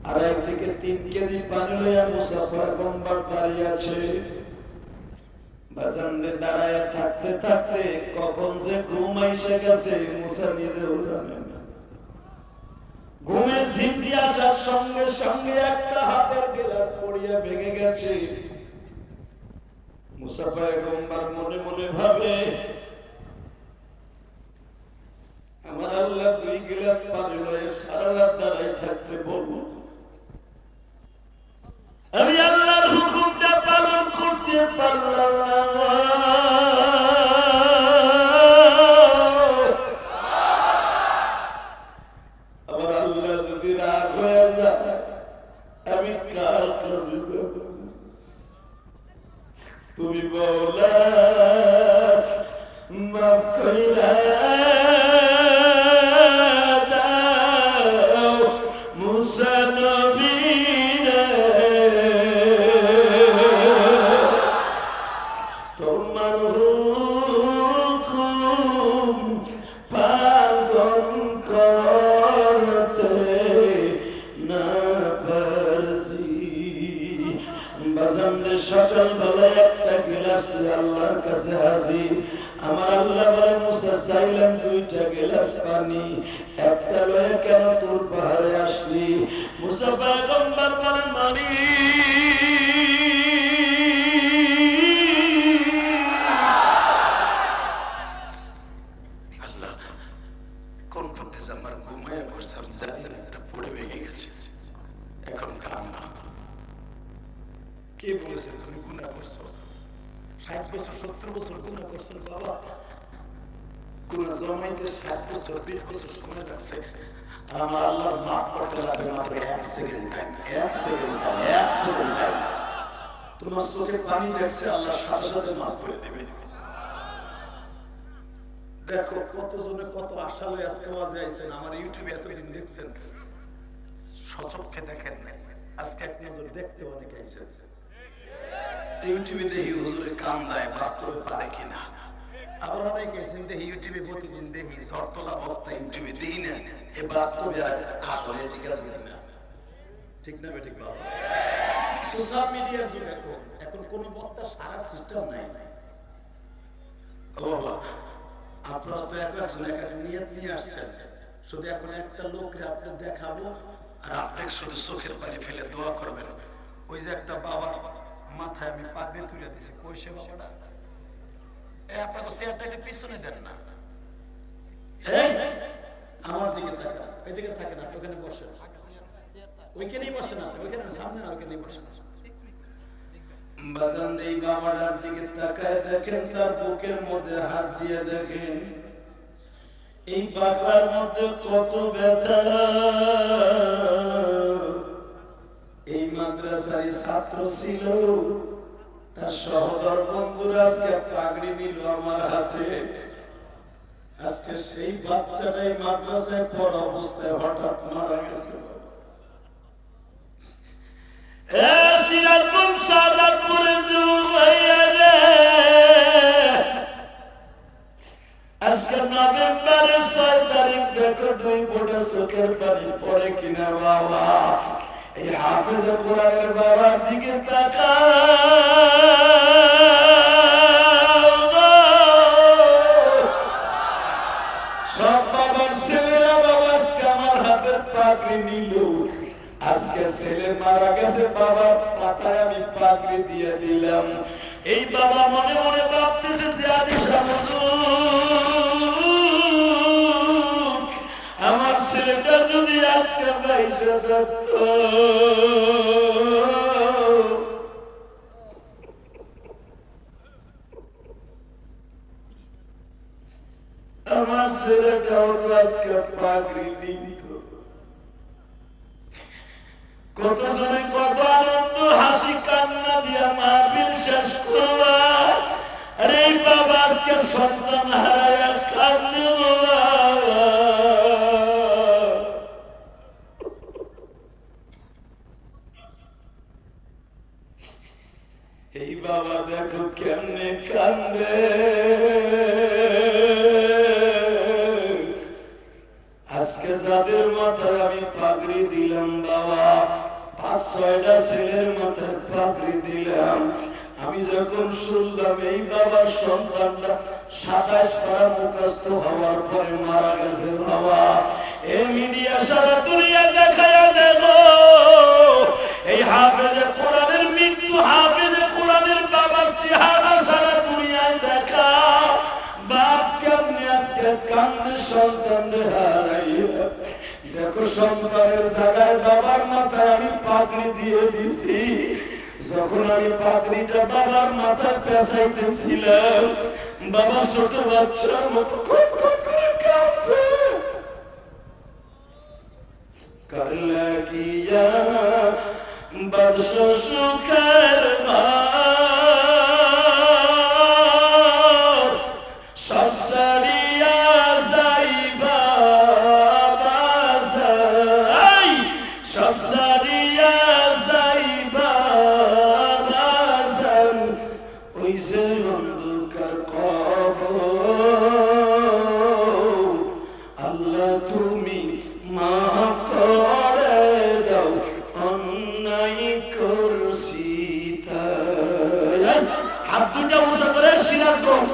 2.5 থেকে 3 কেজি পানি লইয়া মুসা পয়গম্বর দাঁড়িয়ে আছে। বাজারে দাঁড়ায় থাকতে থাকতে কখন যে ঘুম এসে গেছে মুসা নিজেও জানে না। ঘুমের ঝিমটি আসার সঙ্গে সঙ্গে একটা হাতের গ্লাস পড়িয়া ভেঙে গেছে। মুসা পয়গম্বর মনে মনে ভাবে, আমার আল্লাহ 2 গ্লাস পানি লইয়া সারা রাত দাঁড়ায় থাকতে বলবো, আমি আল্লাহর হুকুমটা পালন করতে পারলাম না। আমার আল্লাহ যদি রাগ হয়ে যায় আমি কার কাছে যাব? তুমি বলা মাফ কইরা দাও মুসা নবীরে, তোমার হুকুম পালন করতে না পারছি। বাজারে সকালবেলা একটা গ্লাস আল্লাহর কাছে হাজির। আমার আল্লাহ বলে, মুসা চাইলাম 2টা গ্লাস পানি, একটা লয়ে কেন তোর পাহাড়ে আসলি? মুসা পয়গম্বর বলেন, মানি আল্লাহ কোন কোন আমার ঘুমায় পড়ছাম একটা পড়ে ভেঙে গেছে, এখন কান্না। কে বলেছে তুমি গুনাহ করছো? 60 বছর 70 বছর গুনাহ করছো বাবা। গুনাহ জমাইতে 60 বছর 20 বছর সময় লাগছে। আমার আল্লাহ মাফ করতে লাগবে মাত্র 1 second time. 1 second time, 1 second time. তোমার চোখে পানি দেখছে, আল্লাহ সাথে সাথে মাফ করে দেবে। দেখো কতজনে কত আশা লয়ে আজকে ওয়াজে আইছেন। আমার ইউটিউবে এতদিন দেখছেন, সচক্ষে দেখেন নাই, আজকে এক নজর দেখতে অনেক আইছেন। ইউটিউবে দেখি হুজুরে কান্দায়, বাস্তবে পারে কিনা। আবার অনেক আইছেন দেখি ইউটিউবে প্রতিদিন দেখি ঝড়তলা বক্তা ইউটিউবে দেখি না, এ বাস্তবে আসলে ঠিক আছে কিনা? ঠিক না বেঠিক বাবা? সোশ্যাল মিডিয়ার যুগ এখন কোন বক্তা সারার সিস্টেম নাই। ও বাবা, আপনারা তো একজন এক নিয়ত নিয়ে আসছেন, শুধু এখন একটা লোককে আপনি দেখাবো আর আপনি শুধু চোখের পানি ফেলে দোয়া করবেন। ওই যে একটা বাবার মাথায় আমি পাগড়ি তুলে দিয়েছি, কই সে বাবাটা? আপনাকে চেয়ারটা একটু পিছনে দেন না, আমার দিকে তাকান, এদিকে থাকে না, ওখানে বসে, ওইখানেই বসে না, ওইখানে সামনে না, ওইখানেই বসে না। বাজান এই বাবাটার দিকে তাকায় দেখেন, তার বুকের মধ্যে হাত দিয়ে দেখেন, এই বাবার মধ্যে কত ব্যথা। এই মাদ্রাসার ছাত্র ছিল, তার সহদর বন্ধুরা আজকে পাগড়ি নিল আমার হাতে। আজকে সেই বাচ্চাটাই মাদ্রাসায় পড়া অবস্থায় হঠাৎ মারা গেছে। আজকে নভেম্বরের 6 তারিখ, দেখো 2 ফোঁটা চোখের পানি পড়ে কিনা বাবা। এই হাফেজ কোরআনের বাবার দিকে তাকাও। সব বাবার ছেলেরা বাবা আজকে আমার হাতের পাগড়ি নিল। আজকে ছেলে মারা গেছে, বাবার মাথায় আমি পাগড়ি দিয়ে দিলাম। এই বাবা মনে মনে ভাবতেছে যে আমার ছেলেটা যদি আজকে বাইশে থাকত, আমার ছেলেটাও তো আজকে পাগড়ি নিত। কতজনে কত আনন্দ হাসি কান্না দিয়া মাহফিল শেষ করবা, আরে এই বাবা আজকে সন্তান হারায়া কাঁদলে বাবা। এই বাবা দেখো কেমনে কান্দে। আজকে যাদের মাথায় আমি পাগড়ি দিলাম বাবা, 5-6টা ছেলের মাথায় পাগড়ি দিলাম। আমি যখন শুনলাম এই বাবার সন্তানটা 27 পারা মুখস্থ হওয়ার পরে মারা গেছে বাবা, এই মিডিয়া সারা দুনিয়া দেখায়া দেখো এই হাফেজে কোরআনের মৃত্যু, হাফেজে কোরআনের বাবার চেহারা সারা দুনিয়ায় দেখা। বাপকে আপনি আজকে কান্দে সন্তান হারাইয়া, দেখো সন্তানের জায়গায় বাবার মাথায় আমি পাগড়ি দিয়ে দিছি। যখন আমি পাগড়িটা বাবার মাথায় পেঁচাইতেছিলাম, বাবা ছোট বাচ্চার মতো খটখট করে কাঁদছে। कर लगिया बरसों सुखर सब सरिया जाइबा बाजाई, सब सरिया जाइबा बाजार, ओइसे अंधकार कबर আল্লাহ তুমি মাফ করে দাও, অন্যায় করছি তাই। হাত দুটা উঁচু করে সিরাজগঞ্জ,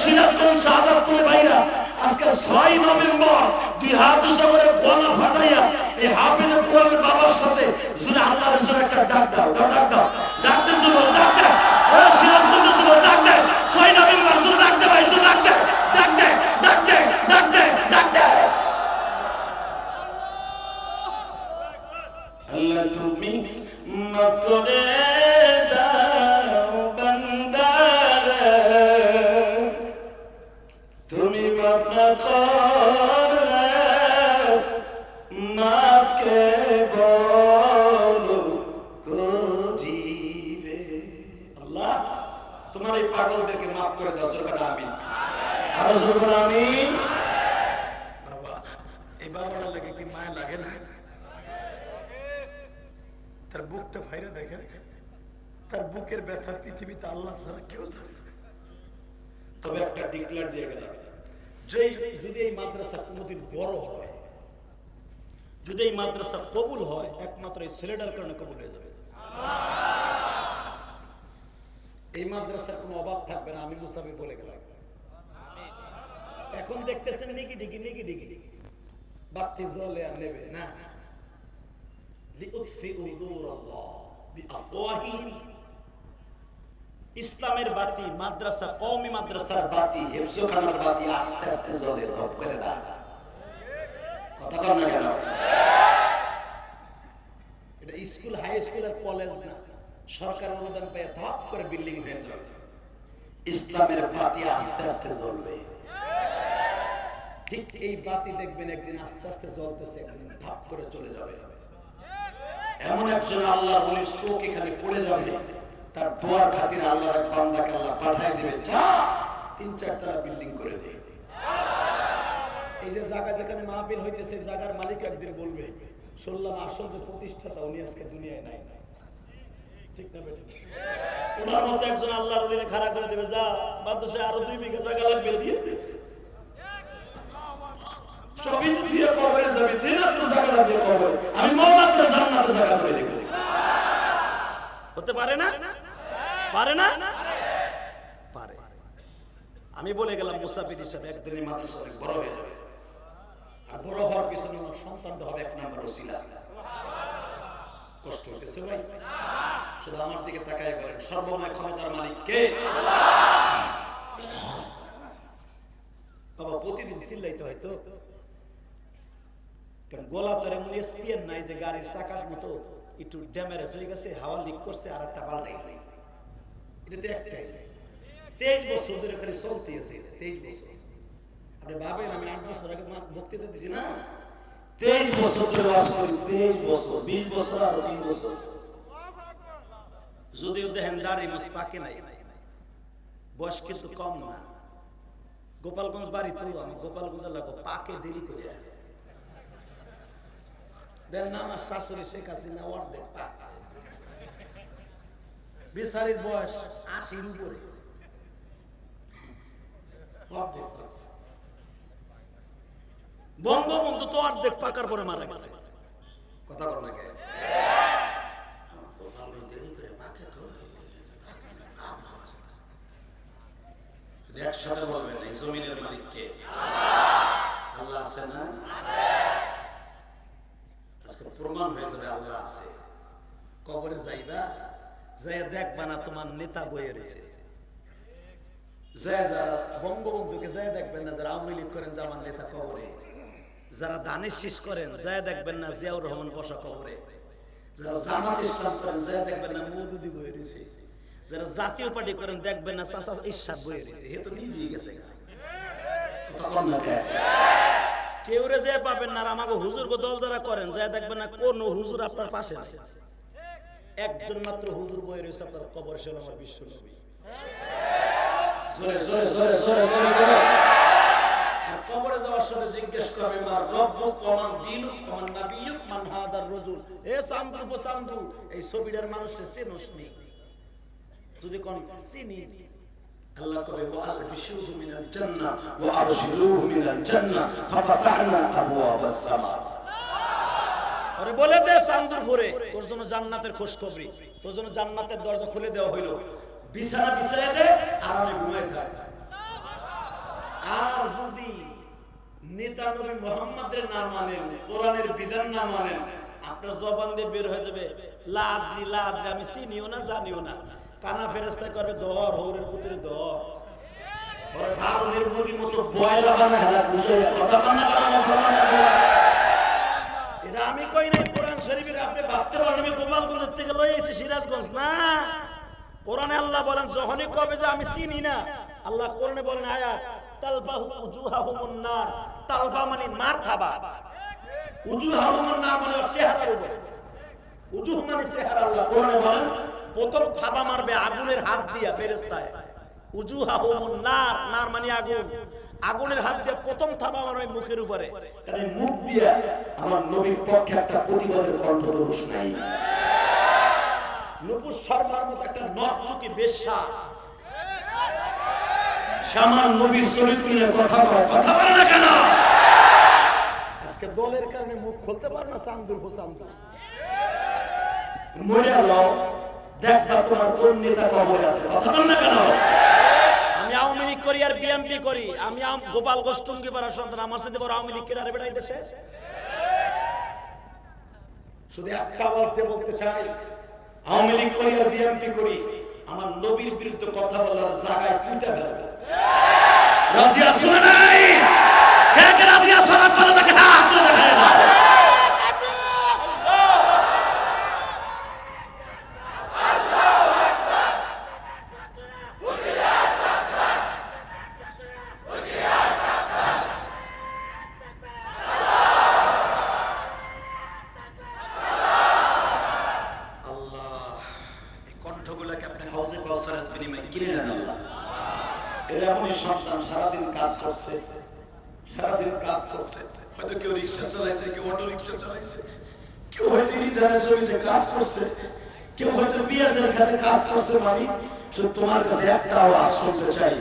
সিরাজগঞ্জ শাহজাদপুরের বাইরা আজকে 6 নভেম্বর 2 হাত উঁচু করে গলা ফাটাইয়া এই হাফেজে কোরআনের বাবার সাথে জুড়ে আল্লাহর জন্য একটা ডাক দাও, ডাক দাও, ডাক দে যুবক, ডাক দে, সিরাজগঞ্জের যুবক ডাক দে, 6 নভেম্বর জুড়ে ডাক দে ভাই, জুড়ে ডাক দে, ডাক দে, ডাক দে, ডাক দে, ডাক দে। আল্লাহ তুমি মাফ করে দাও বান্দারে, তুমি মাফ না করলে মাফ কে বলো করিবে। আল্লাহ তোমার এই পাগলদেরকে মাফ করে দাও, জোরে বলো আমিন, আরো জোরে বলো আমিন। বাবা এই বাবাটা লাগে কি মায়া লাগে না? তার বুকটা ফাইরে দেখেন, তার বুকের ব্যথা পৃথিবীতে আল্লাহ ছাড়া কেউ জানে না। তবে একটা ডিক্লেয়ার দিয়ে গেলাম, যদি এই মাদ্রাসা কোনোদিন বড় হয়, যদি এই মাদ্রাসা কবুল হয়, একমাত্র এই ছেলেটার কারণে কবুল হয়ে যাবে। এই মাদ্রাসার কোনো অভাব থাকবে না, আমি মুসাফির বলে গেলাম। এখন দেখতেছেন নিকি ডিগি নিকি ডিগি বাতি জ্বলে আর নেবে না, ইসলামের বাতি, মাদ্রাসা, কওমি মাদ্রাসার বাতি, হিফজখানার বাতি আস্তে আস্তে জ্বলে, ধপ করে না। কথা বল না কেন? এটা স্কুল, হাই স্কুল আর কলেজ না, সরকার অনুদান পেয়ে ধপ করে বিল্ডিং হয়ে যাবে। ইসলামের বাতি আস্তে আস্তে জ্বলবে। ঠিক এই বাতি দেখবেন একদিন আস্তে আস্তে জ্বলতেছে, একদিন ধপ করে চলে যাবে। এমন একজন আল্লাহর ওলির চোখ এখানে পড়ে যাবে, তার দোয়ার খাতিরে আল্লাহর এক বান্দাকে আল্লাহ পাঠায় দিবে, যা 3-4 তলা বিল্ডিং করে দে। এই যে জায়গা যেখানে মাহফিল হইতেছে, জায়গার মালিক একদিন বলবে, শুনলাম আসল যে প্রতিষ্ঠাতা উনি আজকে দুনিয়ায় নাই। ঠিক না বেঠিক? ওনার মতো একজন আল্লাহর ওলিরে খাড়া করে দেবে, যা বাদশা আরো 2 বিঘা জায়গা লাগবে দিয়ে দে। সবই তো দিয়ে কবরে যাবে, দিনা তো জায়গা দিয়ে কবরে, আমি মাওলানা তো জান্নাতে জায়গা করে দেব। হতে পারে না? পারে না? পারে। আমি বলে গেলাম মুসাফির হিসাবে একদিন এই মাদ্রাসা অনেক বড় হয়ে যাবে, আর বড় হওয়ার পিছনে সন্তানটা হবে 1 নম্বর ওসিলা। কষ্ট হচ্ছে ভাই? শুধু আমার দিকে তাকায় বলেন, সর্বময় ক্ষমতার মালিক কে? বাবা প্রতিদিন চিল্লাইতে হয় তো, কারণ গোলা তো এমন স্পিয়ার নাই যে গাড়ির চাকার মতো একটু ড্যামেজ হয়ে গেছে, হাওয়া লিক করছে আর একটা পাল্টাই। এটা তো একটাই, 23 বছর ধরে খালি চলতে আছে। 23 বছর আপনি ভাবেন, আমি 8 বছর আগে বক্তৃতা দিছি না, 23 বছর ধরে ওয়াজ করি, 23 বছর, 20 বছর আর 3 বছর। যদিও দেখেন দাড়ি মুছ পাকে নাই, বয়স কিন্তু কম না। গোপালগঞ্জ বাড়ি তো, আমি গোপালগঞ্জ লাগো পাকে দেরি করে দেন না। আমার শাশুড়ি শেখ হাসিনা অর্ধেক পাচ্ছে, বিচারির বয়স 80-র উপরে, অর্ধেক পাচ্ছে। বঙ্গবন্ধু তো অর্ধেক পাকার পরে মারা গেছে। কথা বল না কে দেরি করে মাকে তো একসাথে বলবেন এই জমিনের মালিক কে? আল্লাহ আছে না? আজকে প্রমাণ হয়ে যাবে আল্লাহ আছে। কবরে যাইবা, যাইয়া দেখবা না তোমার নেতা বইয়ে রয়েছে। যারা বঙ্গবন্ধুকে যায় দেখবেন না, যারা আওয়ামী লীগ করেন যে আমার নেতা কবরে। যারা দানের শীষ করেন যায় দেখবেন না জিয়াউর রহমান বসা কবরে। যারা জামাত ইসলাম করেন যায় দেখবেন না মওদুদি বইয়ে রয়েছে। যারা জাতীয় পার্টি করেন দেখবেন না চাচা ইরশাদ বইয়ে রয়েছে। হে তো নিজেই গেছে। কেউ রে যে পাবেন না। আর আমাকে হুজুর গো দল যারা করেন যায় দেখবেন না কোন হুজুর আপনার পাশে আছে। একজন মাত্র হুজুর বইয়ে রয়েছে আপনার কবর, সে আমার বিশ্ব নবী। জোরে জোরে জোরে জোরে জোরে জোরে। আর কবরে যাওয়ার সময় জিজ্ঞেস করবে মা রব্বুক ওয়া মান দীনুক ওয়া মান নাবিয়ুক মান হাদার রাজুল। এ চান্দু গো চান্দু, এই ছবিটার মানুষকে চেনস নি? যদি কোন চিনি, আল্লাহ কবে ওয়া আলবিশুহু মিনাল জান্নাহ ওয়া আবশিরুহু মিনাল জান্নাহ ফাফাতাহনা আবওয়াবাস সামা। আরে বলে দে চান্দুর ঘরে তোর জন্য জান্নাতের খোঁজখবরি, তোর জন্য জান্নাতের দরজা খুলে দেওয়া হইলো। বিছানা বিছাইয়া দে, আরামে ঘুমাই থাক। আর যদি নেতা নবী মুহাম্মদের না মানেন, কোরআনের বিধান না মানেন, আপনার জবান দিয়ে বের হয়ে যাবে লা আদরি লা আদরি, আমি চিনিও না জানিও না। কানা ফেরেশতা করবে দর হৌরের পুত্রের দর। ওরে ভারতের মুরগির মতো বয়লা বানায় হালা খুশি কথা বান্না করা মুসলমানের বলা। এটা আমি কই নাই, কোরআন শরীফে। আপনি ভাবতে পারেন আমি গোপালগঞ্জ থেকে লই এসেছি সিরাজগঞ্জ না। কোরআনে আল্লাহ বলেন যখনই কবে যে আমি চিনি না, আল্লাহ কোরআনে বলেন আয়াত তালবাহু উজুহাহুমুন নার। তালবা মানে মার খাবা, উজুহাহুমুন নার মানে চেহারার উপরে। উজুহ মানে চেহারা। আল্লাহ কোরআনে বলেন প্রথম থাবা মারবে আগুনের হাত দিয়া ফেরেশতায়। উজুহাহুমুন নার, নার মানে আগুন। আগুনের হাত দিয়ে প্রথম থাবা মারবে মুখের উপরে। কারণ মুখ দিয়া আমার নবীর পক্ষে একটা প্রতিবাদের কণ্ঠদোষ নাই। নূপুর শর্মার মতো একটা নরচুকি বেশ্যা আমার নবীর চরিত্র নিয়ে কথা কয়, কথা বলে না কেন? আজকে দলের কারণে মুখ খুলতে পারে না। চান্দুর হোসান্দু মরে যাও, দেখবা তোমার কোন নেতা কবরে আছে, কথা বল না কেন? আমি আওয়ামী লীগ করি আর বিএনপি করি। আমি গোপালগঞ্জ টুঙ্গিপাড়ার সন্তান। আমার সাথে বড় আওয়ামী লীগ কেডারে বেড়াই দেশে। শুধু একটা আওয়াজ দিয়ে বলতে চাই, আওয়ামী লীগ করি আর বিএনপি করি, আমার নবীর বিরুদ্ধে কথা বলার জায়গায় পুঁতে ফেলবে। রাজি আছো না নাই? কে কে রাজি আছো? রাত পালা লাগে হাত তুলে দেখায় না। সারাদিন কাজ করছে, সারাদিন কাজ করছে। হয়তো কেউ রিক্সা চালাইছে, কেউ অটো রিক্সা চালাইছে, কেউ হয়তো ইরিধানের জমিতে কাজ করছে, কেউ হয়তো পেঁয়াজের খাতে কাজ করছে। মানে শুধু তোমার কাছে একটা আওয়াজ শুনতে চাই,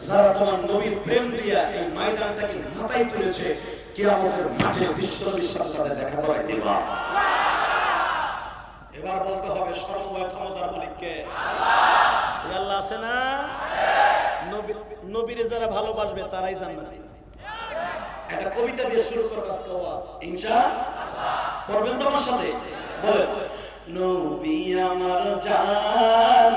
যারা তোমার নবীর প্রেম দিয়া এই ময়দানটাকে মাথায় তুলেছে, কিয়ামতের মাঠে বিশ্বনবীর সাথে দেখা করে দিবা। এবার বলতে হবে সর্বময় ক্ষমতার মালিককে আল্লাহ। আল্লাহ আছে না? নবীরে যারা ভালোবাসবে তারাই জান্নাতি। একটা কবিতা দিয়ে শুরু করব আজকে ওয়াজ ইনশাআল্লাহ। পড়বেন তো আমার সাথে? বলেন নবী আমার জান,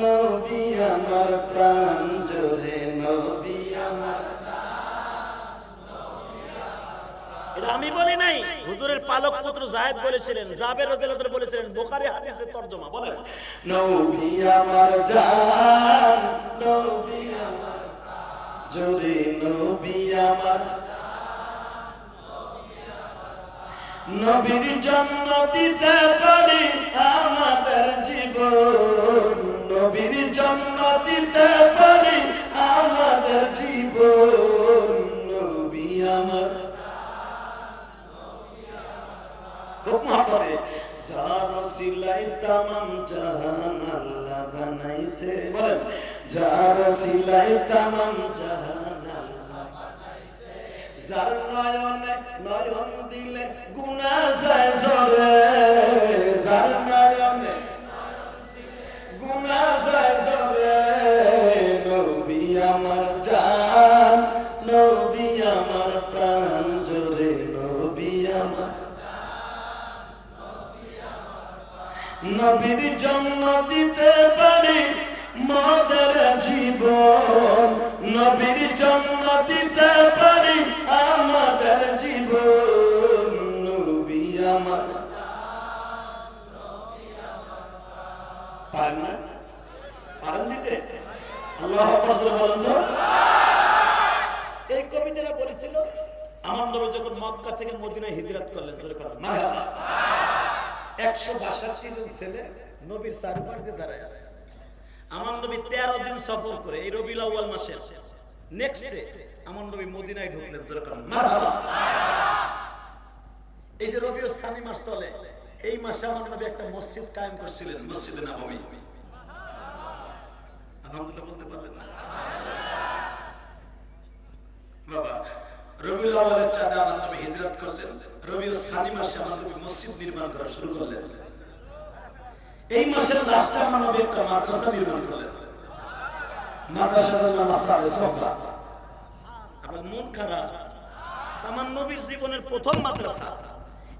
নবী আমার প্রাণ, জোরে নবী আমার জান, নবী আমার প্রাণ। এটা আমি বলি নাই, হুজুরের পালক পুত্র যায়েদ বলেছিলেন, জাবের রাদিয়াল্লাহু আনহু বলেছিলেন, বুখারী হাদিসের তরজমা। বলেন নবী আমার জান, নবী আমার জোরে নবী আমার, নবীর জন্য দিতে পারি আমাদের জীবন, নবীর জন্য দিতে পারি আমাদের জীবন, নবী আমার খুব মহব্বতে যার ওসিলায় তামাম জাহান আল্লাহ বানাইছে। বলেন যার ওসিলায় তামাম জাহান আল্লাহ বানাইছে, যার নয়নে নয়ন দিলে গুনাহ যায় জরে, যার নয়নে গুনাহ যায় জরে, নবী আমার জান, নবী আমার প্রাণ জোরে, নবী আমার নবীর জন্য দিতে পারি মদের জীবন, নবীর জন্য দিতে পারি আমাদের জীবন, নবী আমার পারেন না? পারেন দিতে? আল্লাহু আকবার বলেন তো। এই কবিতাটা বলেছিল আমার নবী যখন মক্কা থেকে মদিনায় হিজরত করলেন, জোরে করলেন মারহাবা। 162 জন ছেলে নবীর চারপাশে দাঁড়ায় আছে। আমার নবী 13 দিন সফর করে এই রবিউল আউয়াল মাসের নেক্সট ডে আমার নবী মদিনায় ঢুকলেন, জোরে করলেন মারহাবা। এই যে রবিউল সানি মাস চলে, এই মাসে আমার নবী একটা মসজিদ কায়েম করেছিলেন, মসজিদে নববী। আলহামদুলিল্লাহ বলতে পারলেন না বাবা? রবিউল আউয়ালের চাঁদে আমার নবী হিজরত করলেন, রবিউল সানি মাসে আমার নবী মসজিদ নির্মাণ করা শুরু করলেন। এই মাসের লাস্টে আমার নবী একটা মাদ্রাসা নির্মাণ করলেন, মাদ্রাসার নাম মাসালে সফা। আপনার মন খারাপ? আমার নবীর জীবনের প্রথম মাদ্রাসা।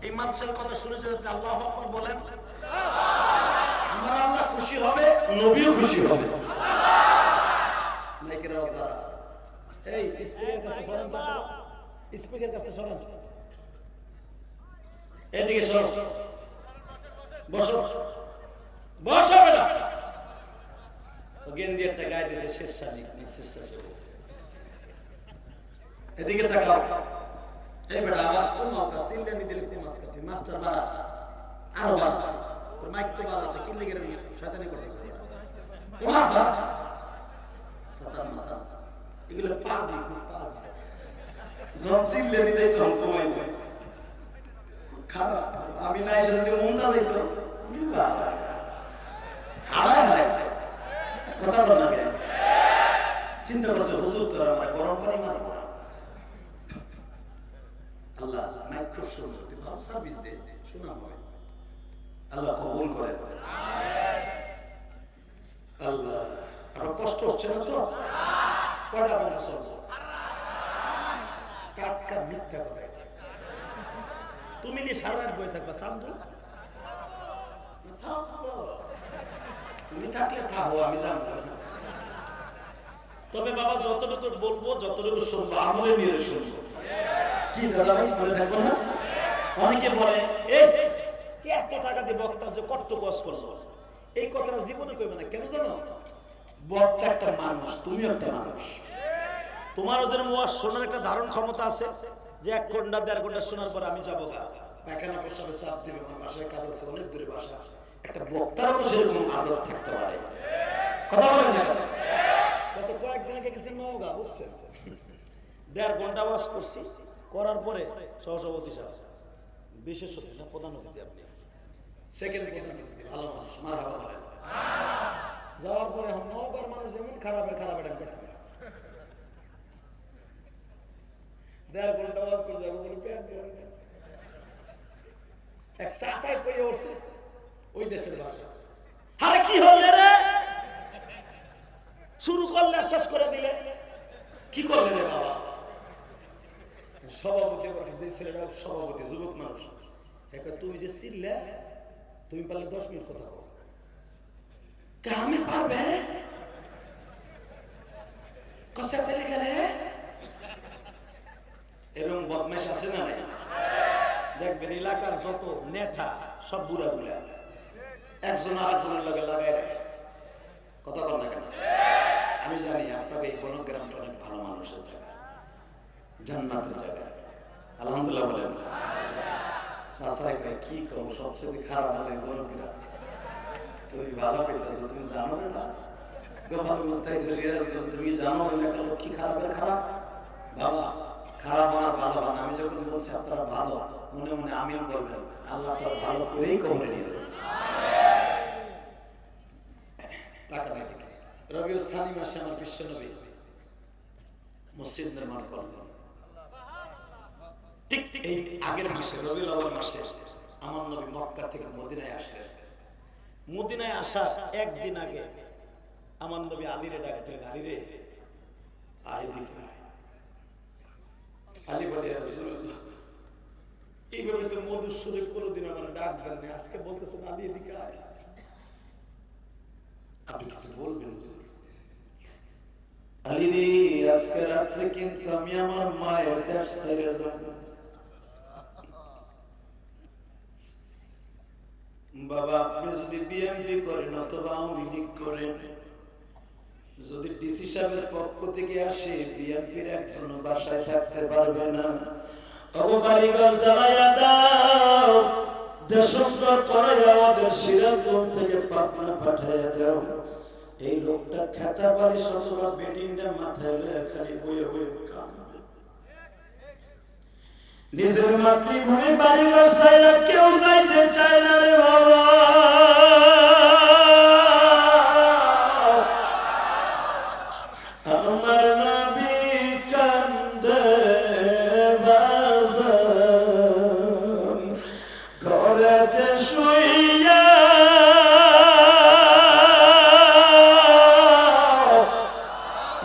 এই মাদ্রাসার কথা শুনে যদি আপনি আল্লাহু আকবার বলেন, আমার আল্লাহ খুশি হবে, নবীও খুশি হবে। মাইকের আওয়াজ বাড়া। এই স্পিকার কাছে সরেন তো, স্পিকার কাছে সরেন, এদিকে সরো, বসো বসো বেটা। গেঞ্জি একটা গায়ে দিয়েছে শেরশানি, এদিকে তাকাও। এই বেটা আওয়াজ কমাও, চিল্লানি দিলে কম আওয়াজ করতে। মাস্টার বাড়া, আরো বাড়া, তোর মাইক তো বাড়াতে কিল্লি গেলে শয়তানি করতেছে। কমা বাড়া, সাতার মাথা এগুলো পাজি, খুব পাজি। যখন চিল্লানি দেয় তখন কমাই দেয়। খারাপ, আমি না এসে যদি মনটা যাইতো হারায় হারায় কথা বল না। চিন্তা করছো হুজুর তোরা আমার গরম পানি মারবো না। আল্লাহ মাইক খুব সুন্দর, ভালো সার্ভিস দে, শোনা হবে। আল্লাহ কবুল করে। আল্লাহ আরো কষ্ট হচ্ছে না তো? কয়টা বন্ধ চলছে? টাটকা মিথ্যা কথা। তুমি নিয়ে সারা রাত বয়ে থাকবা, সামনে তুমি থাকলে থাকো, আমি জানবো না। তবে বাবা যতটুকু বলবো, যতটুকু শুনবো, আমলে নিয়ে শুনবো। কি দাদা ভাই বলে থাকবো না? অনেকে বলে এই এত টাকা দিয়ে বক্তা যে কষ্ট কষ্ট করছো, এই কথাটা জীবনে কইবে না। কেন জানো? বক্তা একটা মানুষ, তুমি একটা মানুষ। তোমারও যেন ওয়াজ শোনার একটা ধারণ ক্ষমতা আছে যে 1 ঘন্টা 1.5 ঘন্টা শোনার পর আমি যাবো গা পায়খানা প্রস্রাবে চাপ দিবে, আমার বাসায় কাজ আছে, অনেক দূরে বাসা। একটা বক্তারও তো সেরকম আজাদ থাকতে পারে। কথা বলেন না? গত কয়েকদিন আগে গেছেন নওগাঁ, বুঝছেন? 1.5 ঘন্টা ওয়াজ করছি, করার পরে সহসভাপতি সাহেব, বিশেষ সদস্য, প্রধান অতিথি আপনি, সেকেন্ড প্রধান অতিথি, ভালো মানুষ, মারহাবা বলেন। যাওয়ার পরে এখন নওগাঁর মানুষ যেমন খারাপের খারাপ এটা কথা 1.5 ঘন্টা ওয়াজ করে যাবো বলে প্যান্ট এক সাসাই কইয়ে উঠছে ওই দেশের ভাষা। আরে কি হল রে? শুরু করলে শেষ করে দিলে, কি করলে রে বাবা? সভাপতি যে ছেলেটা সভাপতি, যুবক মানুষ, তুমি যে ছিলে, তুমি পারলে 10 মিনিট কথা বলো। আমি পারবে কষা চলে গেলে এরকম বদমাইশ আছে না? দেখবেন এলাকার যত নেতা সব বুড়া বুড়া, একজন আরেকজনের লগে লাগাই দেয়। কথা বল না কেন? আমি জানি আপনাকে এই বনগ্রামটা অনেক ভালো মানুষের জায়গা, জান্নাতের জায়গা। আলহামদুলিল্লাহ বলেন। কি কম সবচেয়ে খারাপ হলে বনগ্রাম। তুমি ভালো পেতেছো, তুমি জানো না? তুমি জানো এলাকার লোক কি খারাপের খারাপ। বাবা খারাপ হওয়ার ভালো হন। আমি যখন বলছি আপনারা ভালো, মনে মনে আমিও বলবেন, আল্লাহ আপনারা ভালো করেই কবরে নিয়ে দেবেন। টাকা নাই দেখে রবিউল সানি মাসে আমার বিশ্বনবী মসজিদ নির্মাণ করলেন। ঠিক এই আগের মাসে রবিউল আউয়াল মাসে আমার নবী মক্কা থেকে মদিনায় আসলেন। মদিনায় আসার একদিন আগে আমার নবী আলীরে ডাক দিলেন, আলী রে আয় দিকে আয়। আলী বলে, ইয়া রাসূলুল্লাহ, এইভাবে তো মধুর সুরে কোনোদিন আমার ডাক দেন না, আজকে বলতেছেন আলী এদিকে আয়, আপনি কিছু বলবেন? আলী রে, আজকে রাত্রে কিন্তু আমি আমার মায়ের দেশ ছেড়ে যাব। বাবা, আপনি যদি বিএনপি করেন অথবা আওয়ামী লীগ করেন, যদি ডিসি সাহেবের পক্ষ থেকে আসে, বিএনপির একজন বাসায় থাকতে পারবে না। অবকারীগঞ্জ জানাইয়া দাও, দেশান্তর করাইয়া ওদের সিরাজগঞ্জ থেকে পাটনা পাঠাইয়া দাও। এই লোকটা খেতা বাড়ি সতরা বেডিংটা মাথায় লয়ে খালি বয়ে বয়ে কাঁদবে। নিজের মাতৃভূমি বাড়িঘর ছাইরা কেউ যাইতে চায় না রে বাবা। আমার নবী কান্দে বাজান, ঘরেতে শুইয়া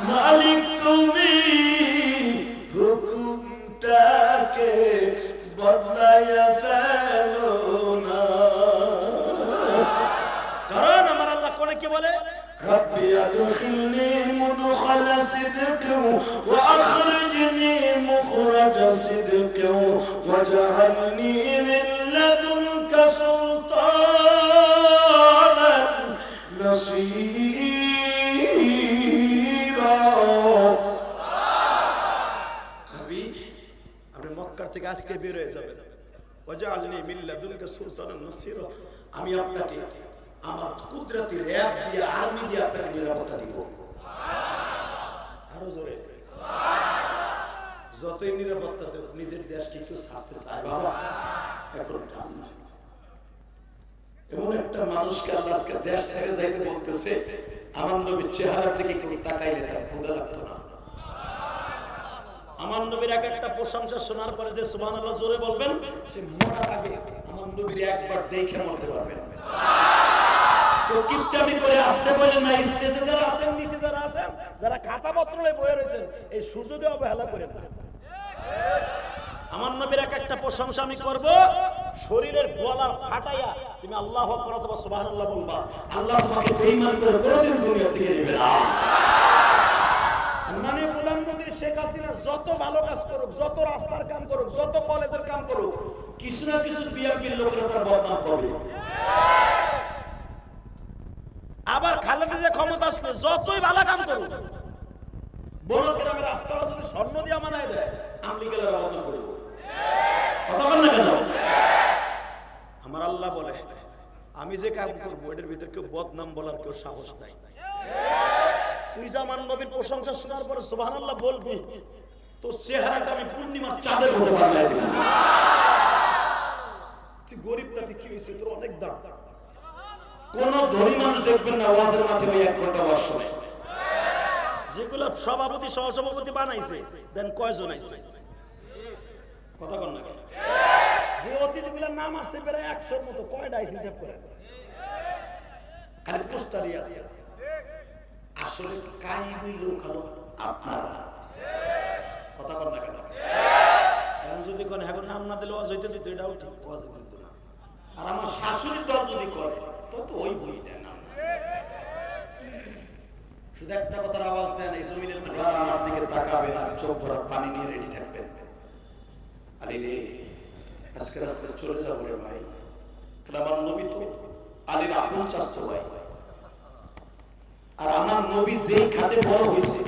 মালিক তুমি হুকুমটাকে বদলাইয়া ফেলো না। কারণ আমার আল্লাহ কোনে কি বলে, রব্বি আদখিলনি মুদখালা সিদকিন ওয়া আখরিজনি মুখরাজা সিদকিন ওয়াজআলনি মিন লাদুনকা সুলতানান নাসীরা। নবী, আপনি মক্কার থেকে আজকে বের হয়ে যাবেন। ওয়াজআলনি মিন লাদুনকা সুলতানান নাসীরা, আমি আপনাকে আমার কুদরতি র‍্যাব দিয়ে, আর্মি দিয়ে আপনাকে নিরাপত্তা দিব। আরো জোরে, যতই নিরাপত্তা দেব, নিজের দেশকে কেউ ছাড়তে চায় বাবা? এখন কাম না। এমন একটা মানুষকে আল্লাহ আজকে দেশ ছেড়ে যাইতে বলতেছে, আমার নবীর চেহারার দিকে কেউ তাকাইলে তার ক্ষুধা লাগতো না। আমার নবীর এক একটা প্রশংসা শোনার পরে যে সুবহানাল্লাহ জোরে বলবেন, সে মরার আগে আমার নবীর একবার দেখে মরতে পারবেন। তো কিপটামি করে আসতে বলেন না, স্টেজে যারা আছেন, নিচে যারা আছেন, যারা খাতা পত্র লয়ে বসে রয়েছেন, এই সুযোগে অবহেলা করেন না। আমার নবীর এক একটা প্রশংসা আমি করব, শরীরের গলার ফাটাইয়া তুমি আল্লাহু আকবার অথবা সুবহানাল্লাহ বলবা, আল্লাহ তোমাকে বেঈমান করে কোনদিন দুনিয়া থেকে নেবে না। মানে প্রধানমন্ত্রী শেখ হাসিনা যত ভালো কাজ করুক, যত রাস্তার কাম করুক, যত কলেজের কাম করুক, কিছু না কিছু বিএনপির লোকেরা তার বদনাম করবে। আবার খালেদা যে ক্ষমতা আসলে যতই ভালো কাম করুক, বড় গ্রামের রাস্তাটা যদি স্বর্ণ দিয়ে মানায় দেয়, আমলিগেরা বদনাম করবে। কথা বল না কেন? আমার আল্লাহ বলে, আমি যে কাম করবো এটার ভিতরে কেউ বদনাম বলার কেউ সাহস নাই। তুই যে আমার নবীর প্রশংসা শোনার পরে সুবহানাল্লাহ বলবি, তো চেহারাটা আমি পূর্ণিমার চাঁদের মতো বানাই দিব। তুই গরিব, তাতে কি হয়েছে? তোর অনেক দাম। কোন ধনী মানুষ দেখবেন না ওয়াজের মাধ্যমে 1 ঘন্টা ওয়াজ শোনে। যেগুলো সভাপতি সহসভাপতি বানাইছে, দেন কয়জন আইছে? কথা বল না কেন? যে অতিথিগুলোর নাম আসছে প্রায় 100-র মতো, কয়টা আইছে হিসাব করেন? খালি পোস্টারই আছে। আসলে কাহিনী লোক হলো আপনারা। কথা বল না কেন? এখন যদি কোন এখন নাম না দিলে ওয়াজ হইতে দিত, এটাও ঠিক, ওয়াজ হইতে দিত না। আর আমার শাশুড়ি দল যদি করে, তো ওই বই দেন না। শুধু একটা কথার আওয়াজ দেন, এই জমিনের মালিক আমার দিকে তাকাবেন আর চোখ ভরা পানি নিয়ে রেডি থাকবেন। আলী রে, আজকে রাতে চলে যাবো রে ভাই। আমার নবী তো আলীর আপন চাচতো ভাই। আর আমার নবী যেই খাটে বড় হয়েছে,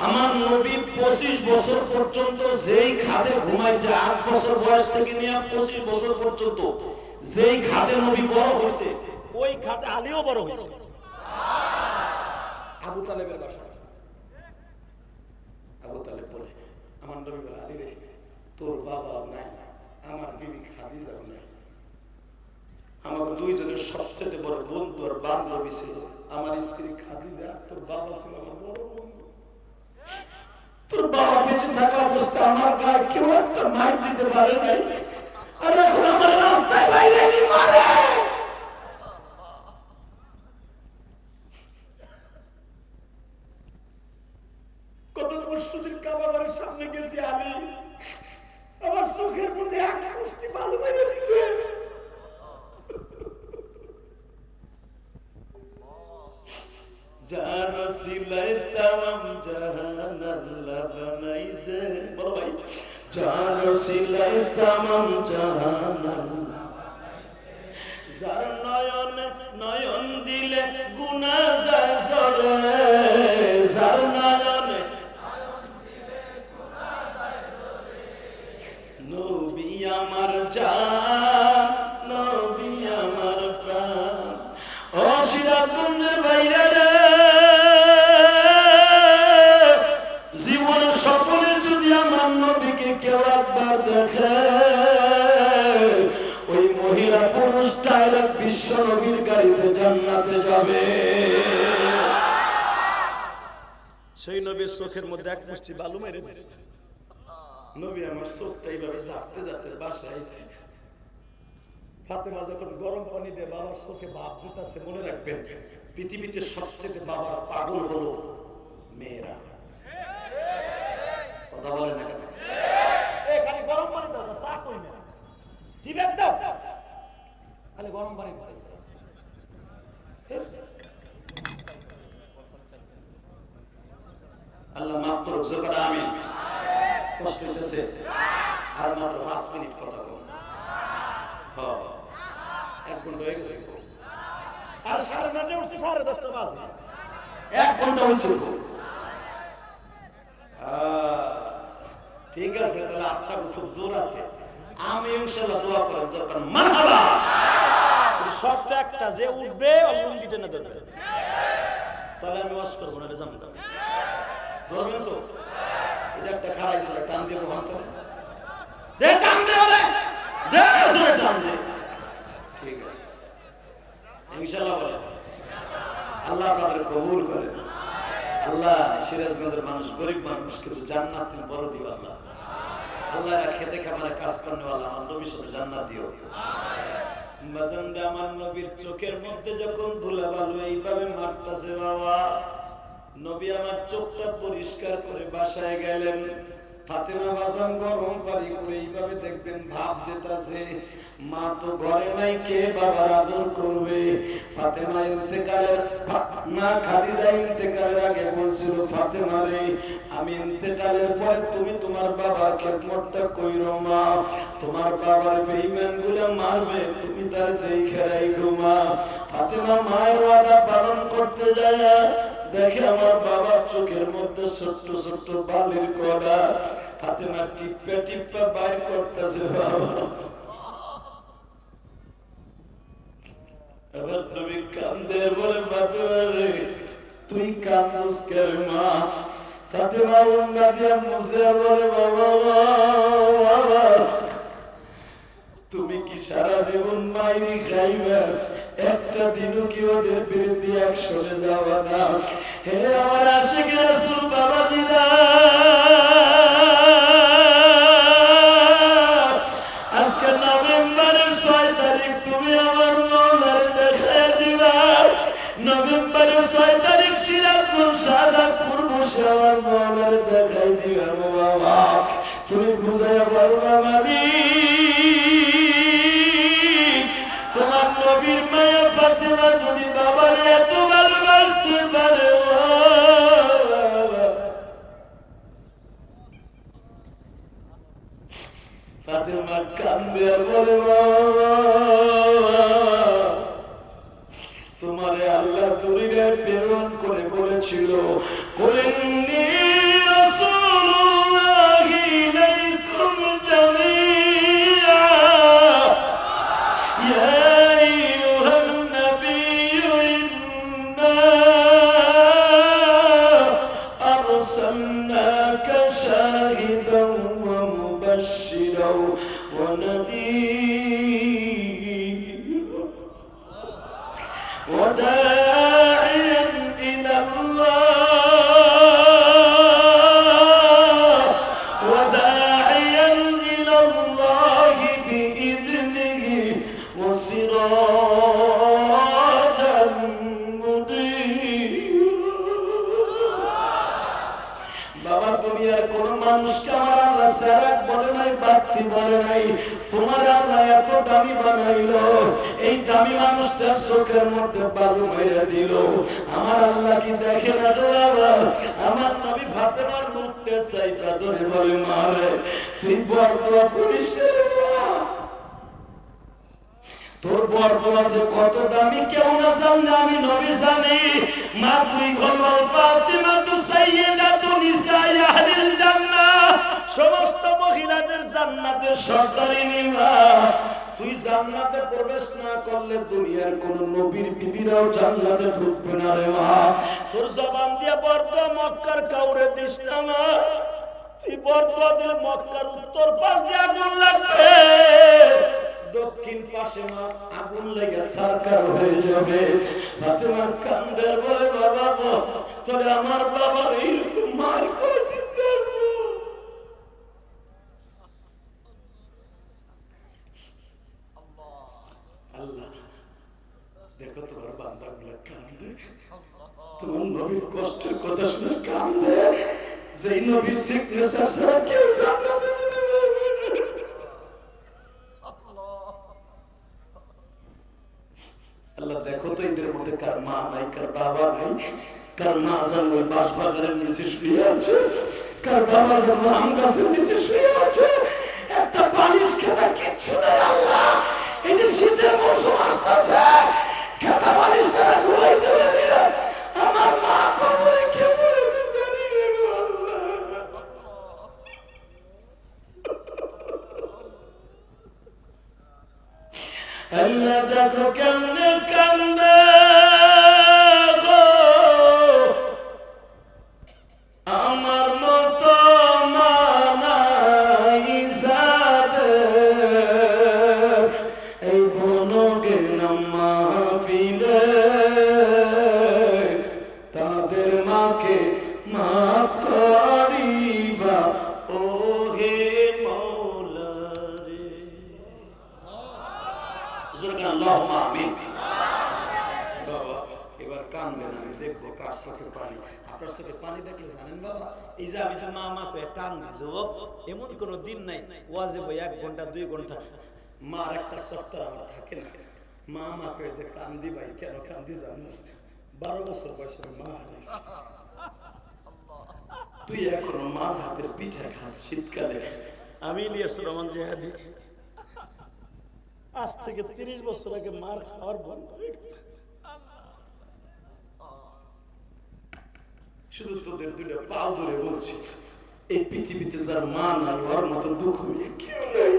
আমার নবী 25 বছর পর্যন্ত যেই খাটে ঘুমাইছে, 8 বছর বয়স থেকে নিয়ে 25 বছর পর্যন্ত যেই খাটে নবী বড় হয়েছে, ওই খাটে আলীও বড় হয়েছে। আবু তালেবের বাসা। আবু তালেব বলে, আমার নবী বলে, আলী রে, তোর বাবা নাই, আমার বিবি খাদিজা নাই, আমার দুইজনের সবচেয়ে বড় বন্ধু আর বান্ধবী ছিল আমার স্ত্রী খাদিজা, তোর বাবা ছিল আমার বড় বন্ধু। তোর বাবা বেঁচে থাকা অবস্থা আমার গায়ে কেউ একটা মাইর দিতে পারে নাই, আর এখন আমার রাস্তায় বাইরে মারে। কত পরশুদিন কাবা ঘরের সামনে গেছি আমি, আমার চোখের মধ্যে এক মুষ্টি বালু মেরে দিছে। জানা সিলাই তামাম জাহান আল্লাহ বানাইছে, বলো ভাই, জানো সিলাই তামাম জাহান আল্লাহ বানাইছে, যার নয়ন নয়ন দিলে গুনাহ যায় সরে, যার নয়ন নয়ন দিলে গুনাহ যায় সরে, নবী আমার জান, নবী আমার প্রাণ। ও সিরাজগঞ্জের বাইরে কেউ একবার দেখে ওই মহিলা পুরুষ ডাইরেক্ট বিশ্ব নবীর গাড়িতে জান্নাতে যাবে। সেই নবীর চোখের মধ্যে এক মুষ্টি বালু মেরে দিয়েছে। নবী আমার চোখটা এইভাবে ঝাড়তে ঝাড়তে বাসায় আইছে। ফাতেমা যখন গরম পানি দিয়ে বাবার চোখে ভাপ দিতেছে, মনে রাখবেন পৃথিবীতে সবচেয়ে বাবার পাগল হলো মেয়েরা। কথা বলেন না কেন? খালি গরম পানি দাও না, চা কই না, টিবেট দাও, খালি গরম পানি দাও। আল্লাহ মাফ করুক, জোরে বলো আমিন। কষ্ট হইতেছে, আর মাত্র 5 মিনিট কথা বলুন। হ্যাঁ 1 ঘন্টা হয়ে গেছে, আর 9:30 উঠছে, 10:30 বাজে, 1 ঘন্টা হয়েছে। ঠিক আছে, তাহলে আপনার খুব জোর আছে। আমি ইনশাআল্লাহ দোয়া করেন যখন মারহাবা। শর্ত একটা, যে উঠবে আর লুঙ্গি টেনে ধরবে, তাহলে আমি ওয়াজ করবো না, জাম জাম ধরবেন তো। এটা একটা খারাপ ছিল, টান দিয়ে বহান করে দে, টান দে, ওরে দে, জোরে টান দে। ঠিক আছে ইনশাআল্লাহ বলে, আল্লাহ আপনাদের কবুল করে। আল্লাহ সিরাজগঞ্জের মানুষ গরিব মানুষ, কিন্তু জান্নাত তুমি বড় দিও আল্লাহ। আল্লাহ এরা খেতে খামারে কাজ করনে আল্লাহ আমার নবীর সাথে জান্নাত দিও। বাজানরা আমার নবীর চোখের মধ্যে যখন ধুলা বালু এইভাবে মারতাছে বাবা, নবী আমার চোখটা পরিষ্কার করে বাসায় গেলেন। ফাতেমা বাজান গরম পানি করে এইভাবে দেখবেন ভাব দিতেছে, মা তো ঘরে নাই, কে বাবার আদর করবে? ফাতেমা ইন্তেকালের না, খাদিজা ইন্তেকালের আগে বলছিল, ফাতেমা রে আমি ইন্তেকালের পরে তুমি তোমার বাবার খেদমতটা কইরো মা, তোমার বাবার বেঈমান গুলো মারবে, তুমি তার দেখে রাখো মা। ফাতেমা মায়ের ওয়াদা পালন করতে যায়, দেখে আমার বাবার চোখের মধ্যে ছোট্ট ছোট্ট বালির কণা। ফাতেমা টিপ্পা টিপ্পা বাইর করতেছে বাবা। এবার নবী কান্দে, বলে ফাতেমা রে তুই কান্দোস কেন মা? ফাতেমা ওন্না দিয়া মুছে বলে, বাবা বাবা তুমি কি সারা জীবন মাইরি খাইবে? একটা দিনও কি ওদের বিরুদ্ধে একশনে যাওয়া না? হে আমার আশিক রাসূল বাবাজিরা, আজকে নভেম্বরের 6 তারিখ তুমি আমার মৌলার দেখা দিবা। নভেম্বরের 6 তারিখ সিরাজগঞ্জ সাদাতপুর বসে আমার মৌলার দেখাই দিবা বাবা। তুমি বুঝাইয়া বলবা মানি তোমার নবীর মায়া ফাতেমা যদি বাবার এত ভালোবাসতে পারে। ফাতেমা কান্দে বলে, তোমারে আল্লাহ দুনিয়ায় প্রেরণ করে বলেছিল, কুল্লি রাসূলুল্লাহি ইলাইকুম জামিআ ইয়া আইয়ুহান নাবিয়্যু ইন্না আরসালনাকা শাহিদাও ওয়া মুবাশশিরাও ওয়া নাযীরা ওয়া দা'iyan ইলা আল্লাহ وسراجا منيرا বাবা দুনিয়ার কোন মানুষকে আমার আল্লাহ সারাক বলে নাই, বাতি বলে নাই, তোমার আল্লাহ এত দামি বানাইলো, এই দামি মানুষটা চোখের মধ্যে বালু মেরে দিল। আমার আল্লাহ কি দেখে না গো বাবা? আমার নবী ফাতেমার মুখটা চাইতা ধরে বলে, মা রে তুই বরদোয়া করিস রে, তোর বরদোয়া যে কত দামি কেউ না জানে, আমি নবী জানি। মা তুই ঘর ফাতেমা তু সাইয়্যিদাতু নিসাই আহলিল জান্নাহ, সমস্ত মহিলাদের জান্নাতের সর্দারিনী মা। তুই জান্নাতে প্রবেশ না করলে দুনিয়ার কোন নবীর বিবিরাও জান্নাতে ঢুকবে না রে মা। তোর জবান দিয়ে বরদোয়া মক্কার কাউরে দিস না মা। তুই বরদোয়া দিলে মক্কার উত্তর পাশ দিয়ে আগুন লাগবে, দক্ষিণ পাশে মা আগুন লেগে সরকার হয়ে যাবে। ফাতেমা কান্দে বলে, বাবা গো তোরে আমার বাবার এইরকম মার করে দিতে আল্লাহ। দেখো তোমার বান্দাগুলো কান্দে, তোমার নবীর কষ্টের কথা শুনে কান্দে, যেই নবীর সিগনেচার ছাড়া কেউ জান্নাতে যেতে পারবে না। আল্লাহ দেখো তো এদের মধ্যে কার মা নাই, কার বাবা নাই, কার মা যেন ওই বাঁশ বাগানের নিচে শুয়ে আছে, কার বাবা যেন আম গাছের নিচে শুয়ে আছে, একটা বালিশ খেতা কিচ্ছু নেই। আল্লাহ এই যে শীতের মৌসুম আসতেছে, খেতা বালিশ ছাড়া ঘুমাইতে পারি না। আমার মা কবরে কে পড়েছে জানি না গো আল্লাহ। আল্লাহ দেখো কেমনে কান্দে গো, আমার মতো মা নাই যাদের, এই বনগে মাহফিলে তাদের মাকে মাফ করিবা ও হে মওলা রে। আল্লাহুম্মা আমিন। বাবা এবার কানবেন, আমি দেখবো কার চোখে পানি। আপনার চোখে পানি দেখলে জানেন বাবা, এই যে আমি যে মা মা কয়ে কান দিছো, এমন কোনো দিন নাই ওয়াজে বই 1 ঘন্টা 2 ঘন্টা মার একটা চক্কর আমার থাকে না। মা মা কয়ে যে কান্দি ভাই, কেন কান্দি জানিস? 12 বছর বয়সে মা হারাইছি, তুই এখনো মার হাতের পিঠা খাস শীতকালে। আমি ইলিয়াসুর রহমান জিহাদি আজ থেকে 30 বছর আগে মার খাওয়ার বন্ধ হয়ে গেছে। শুধু তোদের দুইটা পাও ধরে বলছি, এই পৃথিবীতে যার মা নাই ওর মতো দুঃখ নিয়ে কেউ নাই।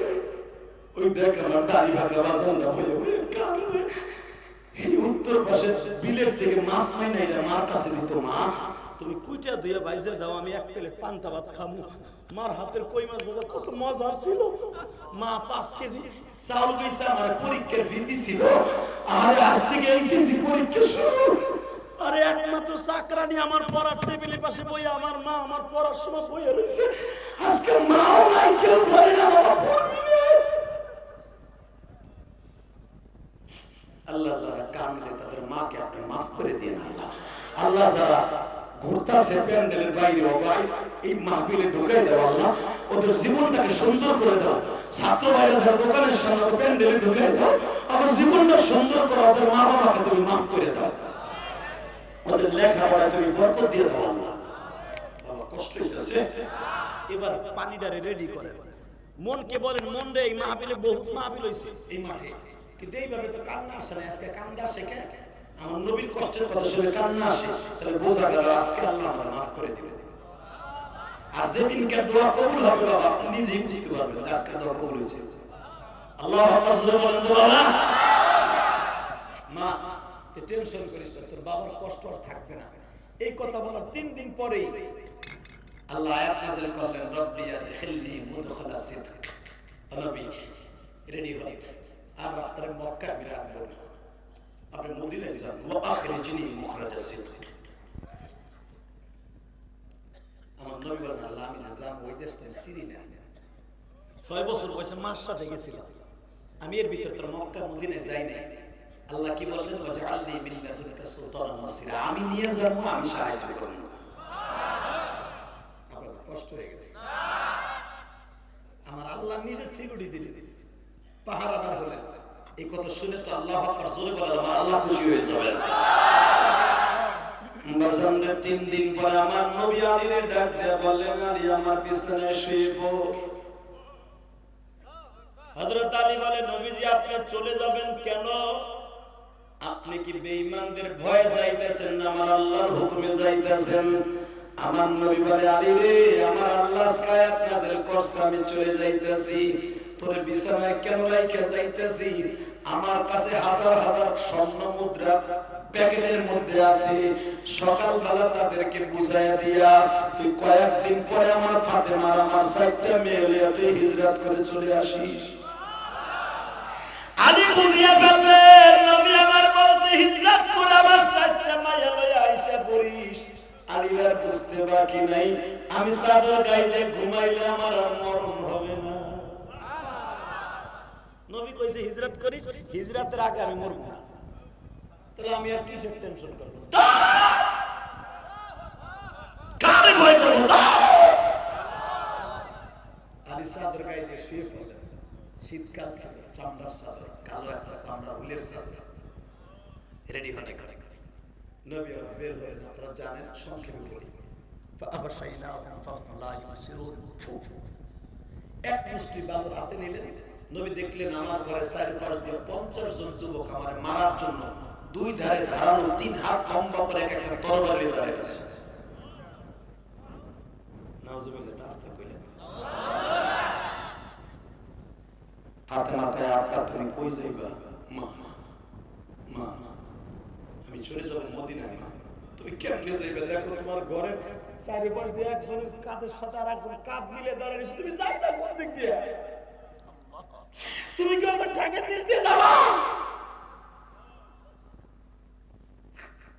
ওই দেখ আমার দাড়ি ভাগা বাজানটা হয়ে হয়ে কান্দে। এই উত্তর পাশে বিলের থেকে মাছ মাইনাই যায় মার কাছে দিত, মা তুমি কুইটা ধুয়ে বাইজে দাও, আমি 1 প্লেট পান্তা ভাত খামু। মার হাতের কই মাছ ভাজা কত মজার ছিল। মা 5 কেজি চাউল দিয়েছে, আমার পরীক্ষার ফি দিছিল। আরে আজ থেকে এইচএসসি পরীক্ষা শুরু। আরে একমাত্র চাকরানি আমার পড়ার টেবিলের পাশে বইয়া আমার মা আমার পড়ার সময় বইয়া রয়েছে। আজকে মাও নাই, কেউ বলে না বাবা পড়বি না। আল্লাহ যারা কান্দে তাদের মাকে আপনি মাফ করে দিন আল্লাহ। আল্লাহ যারা ঘুরতাছে প্যান্ডেলের বাইরে ভাই, এই মাহফিলে ঢুকাই দাও আল্লাহ, ওদের জীবনটাকে সুন্দর করে দাও। ছাত্র ভাইরা যারা দোকানের সামনে প্যান্ডেলে ঢুকাই দাও, ওদের জীবনটা সুন্দর করে, ওদের মা বাবাকে তুমি মাফ করে দাও, ওদের লেখাপড়ায় তুমি বরকত দিয়ে দাও আল্লাহ। বাবা কষ্ট হইতেছে, এবার পানিটারে রেডি করে মনকে বলেন, মন রে এই মাহফিলে বহুত মাহফিল হইছে এই মাঠে, কিন্তু এইভাবে তো কান্না আসে না। আজকে কান্দা আসে কেন? আমার নবীর কষ্টের কথা শুনে কান্না আসে, তাহলে বোঝা গেল আজকে আল্লাহ আমরা মাফ করে দিবে। আর যেদিনকে দোয়া কবুল হবে বাবা আপনি নিজেই বুঝতে পারবেন আজকে দোয়া কবুল হয়েছে। আল্লাহু আকবার বলেন তো বাবা। মা তুই টেনশন করিস না, তোর বাবার কষ্ট আর থাকবে না। এই কথা বলার 3 দিন পরেই আল্লাহ আয়াত নাযিল করলেন, রব্বি আদখিলনি মুদখালা সিদক। নবী রেডি হন, আর আপনার মক্কা বিরাবো না, আপনি মদিনায় যান, ওয়া আখরিজনি মুখরাজা সিদক। আমার নবী বলেন, আল্লাহ আমি যাব ওই দেশটা সিরি না। 6 বছর বয়সে মার সাথে গেছিলাম, আমি এর ভিতর তোর মক্কা মদিনায় যাই নাই। আল্লাহ কি বললেন, ওয়াজআলনি মিন লাদুনকা সুলতানান নাসিরা, আমি নিয়ে যাব, আমি সাহায্য করব। আপনার কষ্ট হয়ে গেছে। আমার আল্লাহ নিজে সিকিউরিটি দিলেন, পাহারাদার হলেন। এই কথা শুনে তো আল্লাহ আকবার জোরে বলেন, আমার আল্লাহ খুশি হয়ে যাবেন। বাসামনে 3 দিন পরে আমার নবী আলীরে ডাক দিয়ে বললেন, আলী আমার বিছানায় শুয়ে পড়। হযরত আলী বলে, নবীজি আপনি চলে যাবেন কেন? আপনি কি বেঈমানদের ভয়ে যাইতেছেন না আমার আল্লাহর হুকুমে যাইতেছেন? আমার নবী বলে, আলী রে, আমার আল্লাহ আয়াত নাযিল করছে, আমি চলে যাইতেছি। তোর বিছানায় কেন রাইখা যাইতেছি? আমার কাছে হাজার হাজার স্বর্ণ মুদ্রা প্যাকেটের মধ্যে আছে। সকালবেলা তাদেরকে বুঝাইয়া দিয়া তুই কয়েকদিন পরে আমার ফাতেমার আমার 4টা মেয়ে লইয়া তুই হিজরত করে চলে আসিস। আলী বুঝিয়া ফেললেন, নবী আমার বলছে হিজরত করে আমার 4টা মাইয়া লইয়া আইসা পড়িস। আলীর আর বুঝতে বাকি নাই, আমি চাদর গাইলে ঘুমাইলে আমার আর মরণ হবে না। নবী কইছে হিজরত করিস, হিজরতের আগে আমি মরব না। তাহলে আমি আর কিসের টেনশন করব? কারে ভয় করব? আলী চাদর গাইতে শুয়ে পড়লেন। শীতকাল ছিল, চামড়ার চাদর, কালো একটা চামড়া উলের চাদর রেডি হলে করে নবী বের হলেন। আপনারা জানেন, সংক্ষেপে বলি, এক মুষ্টি বালু হাতে নিলেন। নবী দেখলেন আমার ঘরে 4-5 দিয়ে 50 জন যুবক আমার মারার জন্য 2 ধারে ধারালো 3 হাত লম্বা করে একটা তরবারি নিয়ে দাঁড়িয়ে আছে। নাউজুবিল্লাহ, আস্তে কইলেন, ফাতেমা কয়, আপা তুমি কই যাইবা? মা মা আমি চলে যাব মদিনায়। মা তুমি কেমনে যাইবা? দেখো তোমার ঘরের চারিপাশ দিয়ে একজনের কাঁধের সাথে আর একজন কাঁধ মিলে দাঁড়িয়ে, তুমি যাইবা কোন দিক দিয়ে? তুমি কি আমার ঠ্যাঙের নিচ দিয়ে যাবা?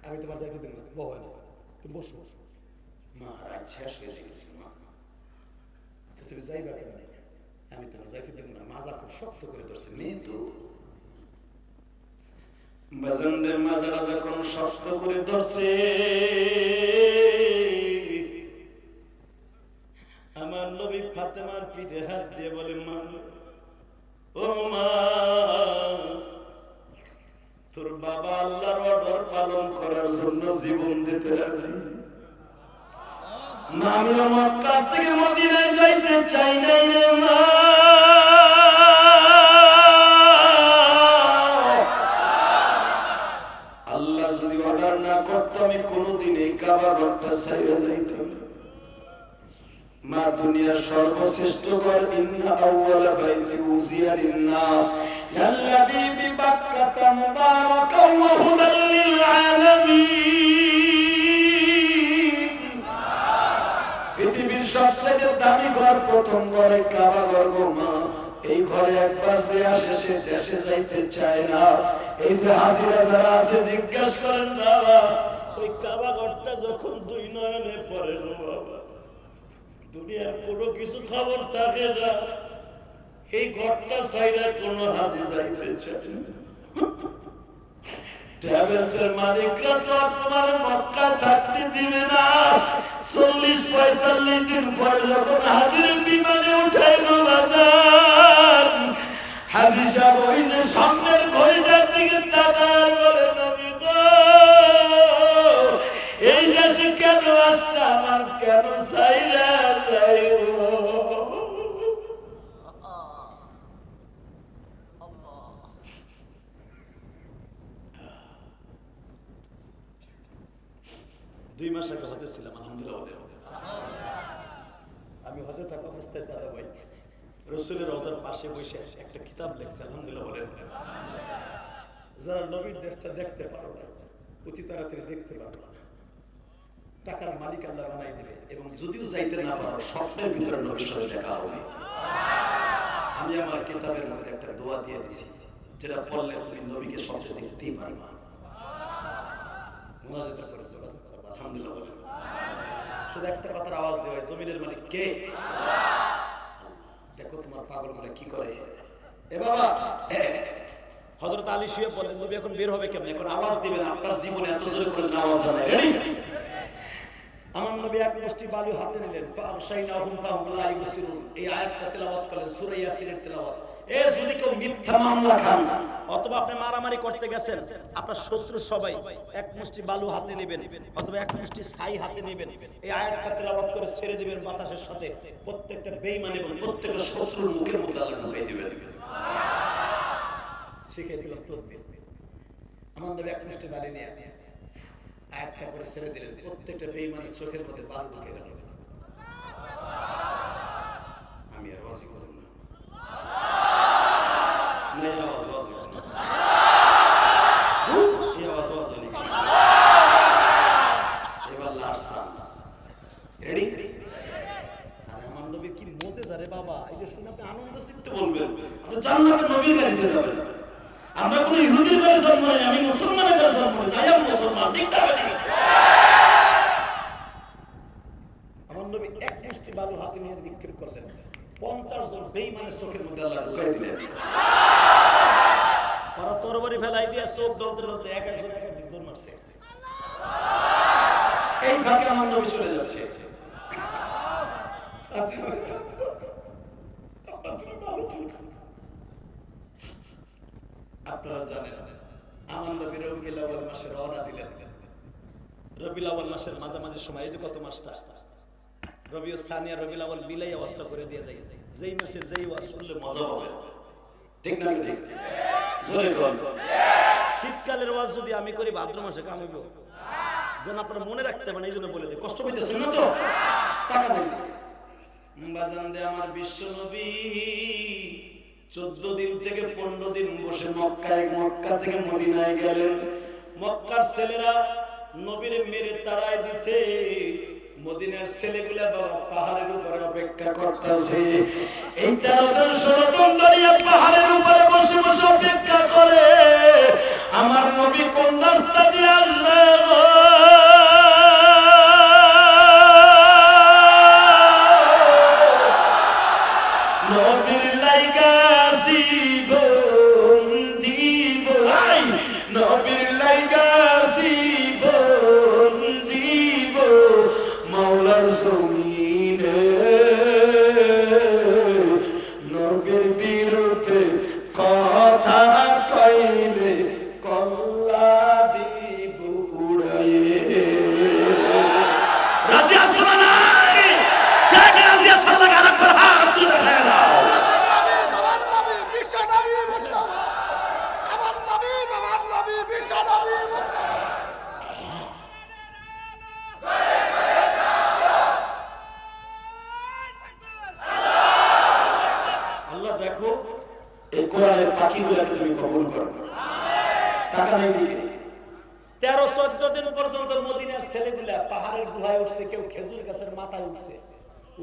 আমি তোমার যাইতে দেব না, বহো না, তুমি বসো। মা রাত শেষ হয়ে গেছে, মা তুমি যাইবা কেমনে? আমি তোমার যাইতে দেব না। মাজা খুব শক্ত করে ধরছে, মেয়ে তো। বাজানদের মাজাটা যখন শক্ত করে ধরছে, আমার নবী ফাতেমার পিঠে হাত দিয়ে বলে, মা ও মা, তোর বাবা আল্লাহর অর্ডার পালন করার জন্য জীবন দিতে রাজি। আমি মক্কা থেকে মদিনায় যাইতে চাই নাই রে মা। আল্লাহ যদি অর্ডার না করতো আমি কোনোদিন এই কাবা ঘরটা ছাইড়া যাইতাম। মা দুনিয়ার সর্বশ্রেষ্ঠ ঘর, ইন্না আউওয়ালা বাইতি উযিয়া লিন-নাস আল্লাযী বিবাক্কাতা মুবারাকান ওয়া হুদাল লিল আলামিন। পৃথিবীর সবচেয়ে দামি ঘর, প্রথম ঘরে কাবা ঘর গো মা। এই ঘরে একবার যে আসে সে দেশে যাইতে চায় না। এই যে হাজিরা যারা আছে জিজ্ঞাসা করেন, বাবা ওই কাবা ঘরটা যখন 2 নয়নে পড়ে গো বাবা, দুনিয়ার কোনো কিছু খবর থাকে না, এই ঘরটা ছাইরা কোনো হাজি যাইতে চায় না। ট্রাভেলসের মালিকরা তো আর তোমার মক্কায় থাকতে দিবে না। 40-45 দিন পরে যখন হাজির বিমানে উঠাই গো বাজার, হাজি সাহেব ওই যে সামনের ঘড়িটার দিকে তাকায় বলে, নবী গো, এই দেশে কেন আসলাম আর কেন ছাইরা যাইব? দুই মাস আগে হজে ছিলাম, আলহামদুলিল্লাহ। আমি হজে থাকা অবস্থায় দাদা ভাই রাসূলের রওজার পাশে বসে একটা কিতাব লেখছে, আলহামদুলিল্লাহ বলেন। যারা নবীর দেশটা দেখতে পারো না, অতি তাড়াতাড়ি দেখতে পারো না, টাকার মালিক আল্লাহ বানাই দিবে, এবং যদিও যাইতে না পারো স্বপ্নের ভিতরে নবীর সাথে দেখা হবে। আমি আমার কিতাবের মধ্যে একটা দোয়া দিয়ে দিছি, যেটা পড়লে তুমি নবীকে স্বপ্নে দেখতেই পারবা। মুনাজাত করে যোগাযোগ করবা, আলহামদুলিল্লাহ বলেন। শুধু একটা কথার আওয়াজ দেওয়া, জমিনের মালিক কে? আল্লাহ। দেখো তোমার পাগলগুলো কি করে, এ বাবা, হযরত আলী শুয়ে বললেন, নবী এখন বের হবে কেমন? এখন আওয়াজ দিবেন, আপনার জীবনে এত জোরে করে আওয়াজ দেন। রেডি? আমার নবী এক মুষ্টি বালু হাতে নিলেন, ফাশাইনাহুম ফাহুম লা ইউবসিরুন। এই আয়াতটা তেলাওয়াত করলেন, সূরা ইয়াসিনের তেলাওয়াত। এ যদি কেউ মিথ্যা মামলা খান অথবা আপনি মারামারি করতে গেছেন, আপনার শত্রু সবাই এক মুষ্টি বালু হাতে নেবেন অথবা এক মুষ্টি ছাই হাতে নেবেন, এই আয়াতটা তেলাওয়াত করে ছেড়ে দিবেন বাতাসের সাথে, প্রত্যেকটা বেঈমান এবং প্রত্যেকটা শত্রুর মুখের মধ্যে আল্লাহ ঢুকাই দিবেন। শিখিয়ে দিলাম তদবির। আমার নবী এক মুষ্টি বালি নিয়ে আয়াতটা করে ছেড়ে দিলেন, প্রত্যেকটা বেঈমানের চোখের মধ্যে বালু ঢুকে গেল। আমি আর ওয়াজি করব না, নাই আওয়াজ ওয়াজি করব না, এই আওয়াজ ওয়াজি নেই। এবার লাস্ট চান্স। রেডি? আরে আমার নবী কি মুজিজা রে বাবা, এটা শুনে আপনি আনন্দ চিত্তে বলবেন, আপনি জান্নাতে নবীর গাড়িতে যাবেন। আমরা কোন ইহুদির ঘরে জন্ম নেই, আমি মুসলমানের ঘরে জন্ম নেই, আই এম মুসলমান। ঠিক না বেটি? আমার নবী এক মুষ্টি বালু হাতে নিয়ে নিক্ষেপ করলেন, 50 জন বেঈমানের চোখের মধ্যে আল্লাহ ঢুকাই দিলেন। ওরা তরবারি ফেলাই দিয়ে চোখ ডলতে ডলতে এক একজন এক এক দৌড় মারছে। এই ফাঁকে আমার নবী চলে যাচ্ছে। আপনারা জানেন আমার নবী রবিউল আউয়াল মাসে রওনা দিলেন। রবিউল আউয়াল মাসের মাঝামাঝি সময়, এই যে কত মাসটা, রবিউল সানি আর রবিউল আউয়াল মিলাই ওয়াজটা করে দিয়ে যায়, যেই মাসের যেই ওয়াজ শুনলে মজা হবে। ঠিক না? ঠিক। জোরে বল। শীতকালের ওয়াজ যদি আমি করি ভাদ্র মাসে কামাবো, যেন আপনারা মনে রাখতে পারেন, এই জন্য বলে দিই। কষ্ট পেতেছেন না তো? টাকা দেন বাজান রে। আমার বিশ্ব নবী 14 দিন থেকে 15 দিন বসে মক্কা থেকে মদিনায় গেলেন। মক্কার ছেলেরা নবীর মেরে তাড়ায় দিছে, মদিনার ছেলেগুলা বাবা পাহাড়ের উপরে অপেক্ষা করতেছে। এই 13 জন 16 জন দাঁড়িয়ে পাহাড়ের উপরে বসে বসে অপেক্ষা করে আমার নবী কোন রাস্তা দিয়ে আসবে। নবীর লাইগা জীবন দিব, নবীর লাইগা জীবন দিব মাওলার জমিনে, নবীর বিরুদ্ধে কথা কইলে কল্লা দিব উড়াইয়ে। রাজি আসো না? নাই কে কে রাজি আসো? আল্লাহ আকবার, হাত তুলে দাও। আমার নবী বিশ্ব নবী মুস্তাফা, আমার নবী বিশ্ব নবী মুস্তাফা। আল্লাহ দেখো এই কোরআনের পাখিগুলোকে তুমি কবুল করো। টাকা নেই দিকে 13-14 দিন পর্যন্ত মদিনার ছেলেগুলা পাহাড়ের গুহায় উঠছে, কেউ খেজুর গাছের মাথায় উঠছে,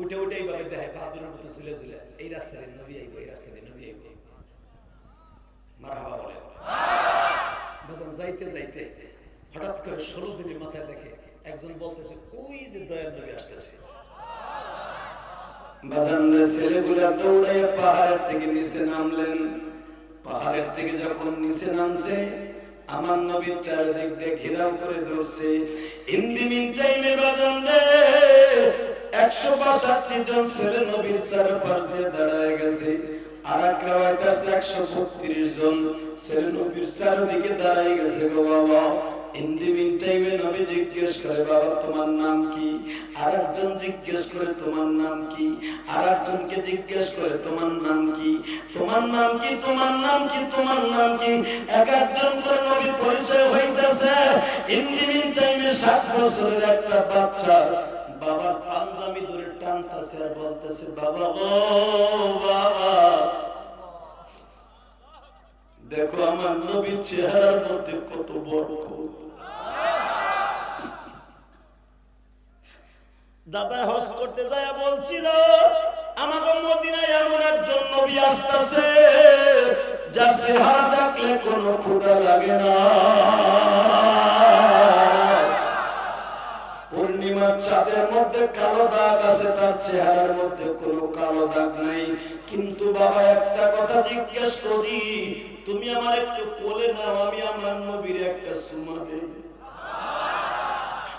উঠে উঠে এইভাবে দেখে বাদুরের মতো ঝুলে ঝুলে, এই রাস্তা দিয়ে নবী আইবো, এই রাস্তা দিয়ে নবী আইবো। মারহাবা বলে বাজান। যাইতে যাইতে হঠাৎ করে 16 দিনের মাথায় দেখে একজন বলতেছে, ওই যে দয়ার নবী আসতেছে। বাজানরে ছেলেগুলা দৌড়াইয়া পাহাড়ের থেকে নিচে নামলেন। পাহাড়ের থেকে যখন নিচে নামছে আমার নবীর চারদিক দিয়ে ঘেরাও করে ধরছে। ইন দি মিন টাইমে বাজানরে 162 জন ছেলে নবীর চারপাশ দিয়ে দাঁড়ায় গেছে। আর এক রাওয়ায়াত আছে 132 জন ছেলে নবীর চারদিকে দাঁড়ায় গেছে। গো বাবা, ইন দি মিন টাইমে নবী জিজ্ঞেস করে, বাবা তোমার নাম কি? আর একজন জিজ্ঞেস করে তোমার নাম কি? আর একজনকে জিজ্ঞেস করে তোমার নাম কি? তোমার নাম কি? তোমার নাম কি? তোমার নাম কি? এক একজন করে নবীর পরিচয় হইতেছে। ইন দি মিন টাইমে 7 বছরের একটা বাচ্চা বাবার পাঞ্জাবি ধরে টানতেছে আর বলতেছে, বাবা ও বাবা, দেখো আমার নবীর চেহারার মধ্যে কত বরকত। দাদা হজ করতে যায় বলছিল, আমাকে মদিনায় এমন একজন নবী আসতেছে যার চেহারা দেখলে কোনো ক্ষুধা লাগে না। পূর্ণিমার চাঁদের মধ্যে কালো দাগ আছে, তার চেহারার মধ্যে কোনো কালো দাগ নাই। কিন্তু বাবা একটা কথা জিজ্ঞেস করি, তুমি আমার একটু কোলে নাও, আমি আমার নবীর একটা চুমা দেই।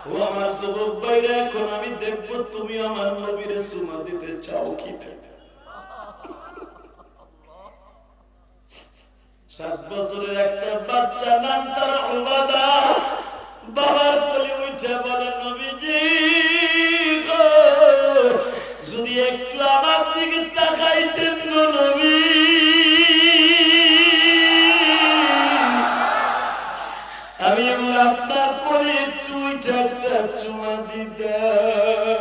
ও আমার যুবক ভাইরা, এখন আমি দেখবো তুমি আমার নবীর চুমা দিতে চাও কিনা। 7 বছরের একটা বাচ্চা, নাম তার উবাদা, বাবার কোলে উঠে বলে, নবীজি গো, যদি একটু আমার দিকে তাকাইতেন গো নবী, আমি আপনার কোলে একটু উঠে একটা চুমা দিতাম।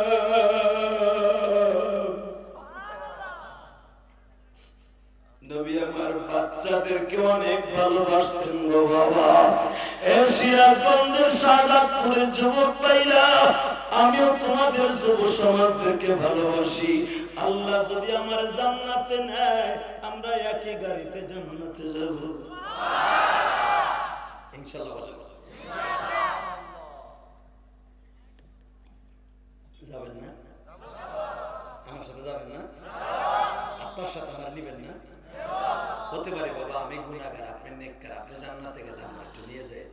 নবী আমার বাচ্চাদেরকে অনেক ভালোবাসতেন গো বাবা। সিরাজগঞ্জের শাহজাদপুরের যুবক ভাইরা, আমিও তোমাদের যুব সমাজদেরকে ভালোবাসি। আল্লাহ যদি আমার জান্নাতে নেয়, আমরা একই গাড়িতে জান্নাতে যাব ইনশাআল্লাহ। যাবেন না? আমার সাথে যাবেন না? আপনার সাথে আমার নিবেন না? হতে পারে বাবা, আমি গুনাহগার, আপনি নেককার, আপনি জান্নাতে গেলে আমরা একটু নিয়ে যাই,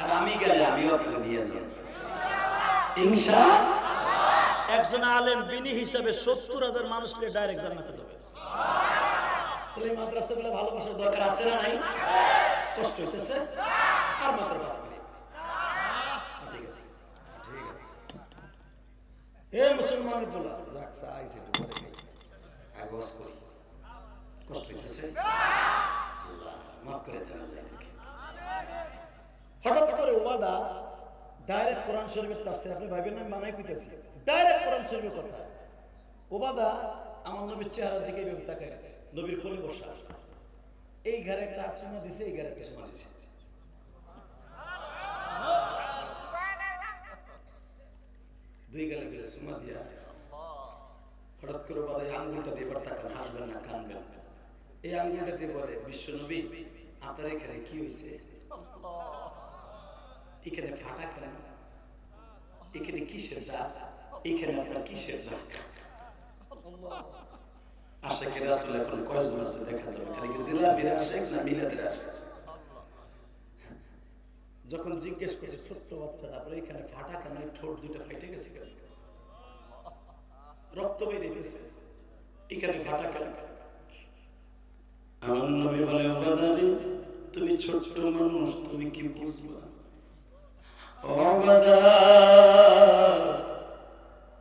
আর আমি গেলে আমিও আপনাকে নিয়ে যাই ইনশাআল্লাহ। একজন আলেম বিনি হিসাবে 70,000 মানুষকে ডাইরেক্ট জান্নাতে যাবে। তাহলে এই মাদ্রাসাগুলো ভালোবাসার দরকার আছে না নাই? কষ্ট হইতেছে আর মাত্র 5 মিনিট। ঠিক আছে, ঠিক আছে। এ মুসলমানের বলা যাক চাইছে একটু পরে খাই, আগস করি, কষ্ট হইতেছে, আল্লাহ মাফ করে দেন। হঠাৎ করে ওবাদা ডাইরেক্ট কোরআন শরীফের তাফসীর, আপনি ভাবেন না মানাই কইতেছি, ডাইরেক্ট কোরআন শরীফের কথা। ওবাদা আমার নবীর চেহারার দিকে এভাবে তাকায় আছে, নবীর কোলে বসা, এই ঘরে একটা চুমা দিছে, এই ঘরে একটা চুমা দিছে। দুই গালে দিলে চুমা দিয়া হঠাৎ করে ওবাদা এই আঙ্গুলটা দিয়ে তাকান, হাসবেন না, কানবেন। এই আঙ্গুলটা দিয়ে বলে, বিশ্ব নবী আপনার এখানে কি হয়েছে? এখানে ফাটা কেন? এখানে কিসের দাগ? এখানে আপনার কিসের দাগ? আশিক রাসূল এখন কয়জন আছে দেখা যাবে, খালি কি জিলাপির আশিক না মিলাদের আশিক? যখন জিজ্ঞেস করছে ছোট্ট বাচ্চাটা, আপনার এখানে ফাটা কেন? ঠোঁট দুটো ফাইটে গেছে, রক্ত বেরিয়ে গেছে, এখানে ফাটা কেন? আমার নবী বলে, ওবাদারে তুমি ছোট্ট মানুষ, তুমি কি বুঝবা? ওবাদা,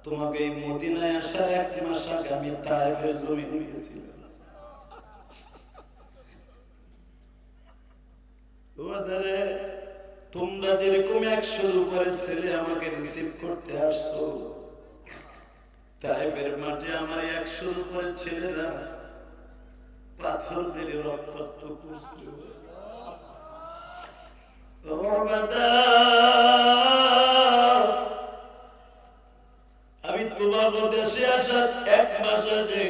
তোমাকে এই মদিনায় আসার 1 মাস আগে আমি তায়েফের জমিনে গেছিলাম। ওবাদারে, তোমরা যেরকম 100-র উপরে ছেলে আমাকে রিসিভ করতে আসছো, তায়েফের মাঠে আমার 100-র উপরে ছেলেরা পাথর মেরে রক্তাক্ত করছিল। আমি তোমার দেশে আসার 1 মাস আগে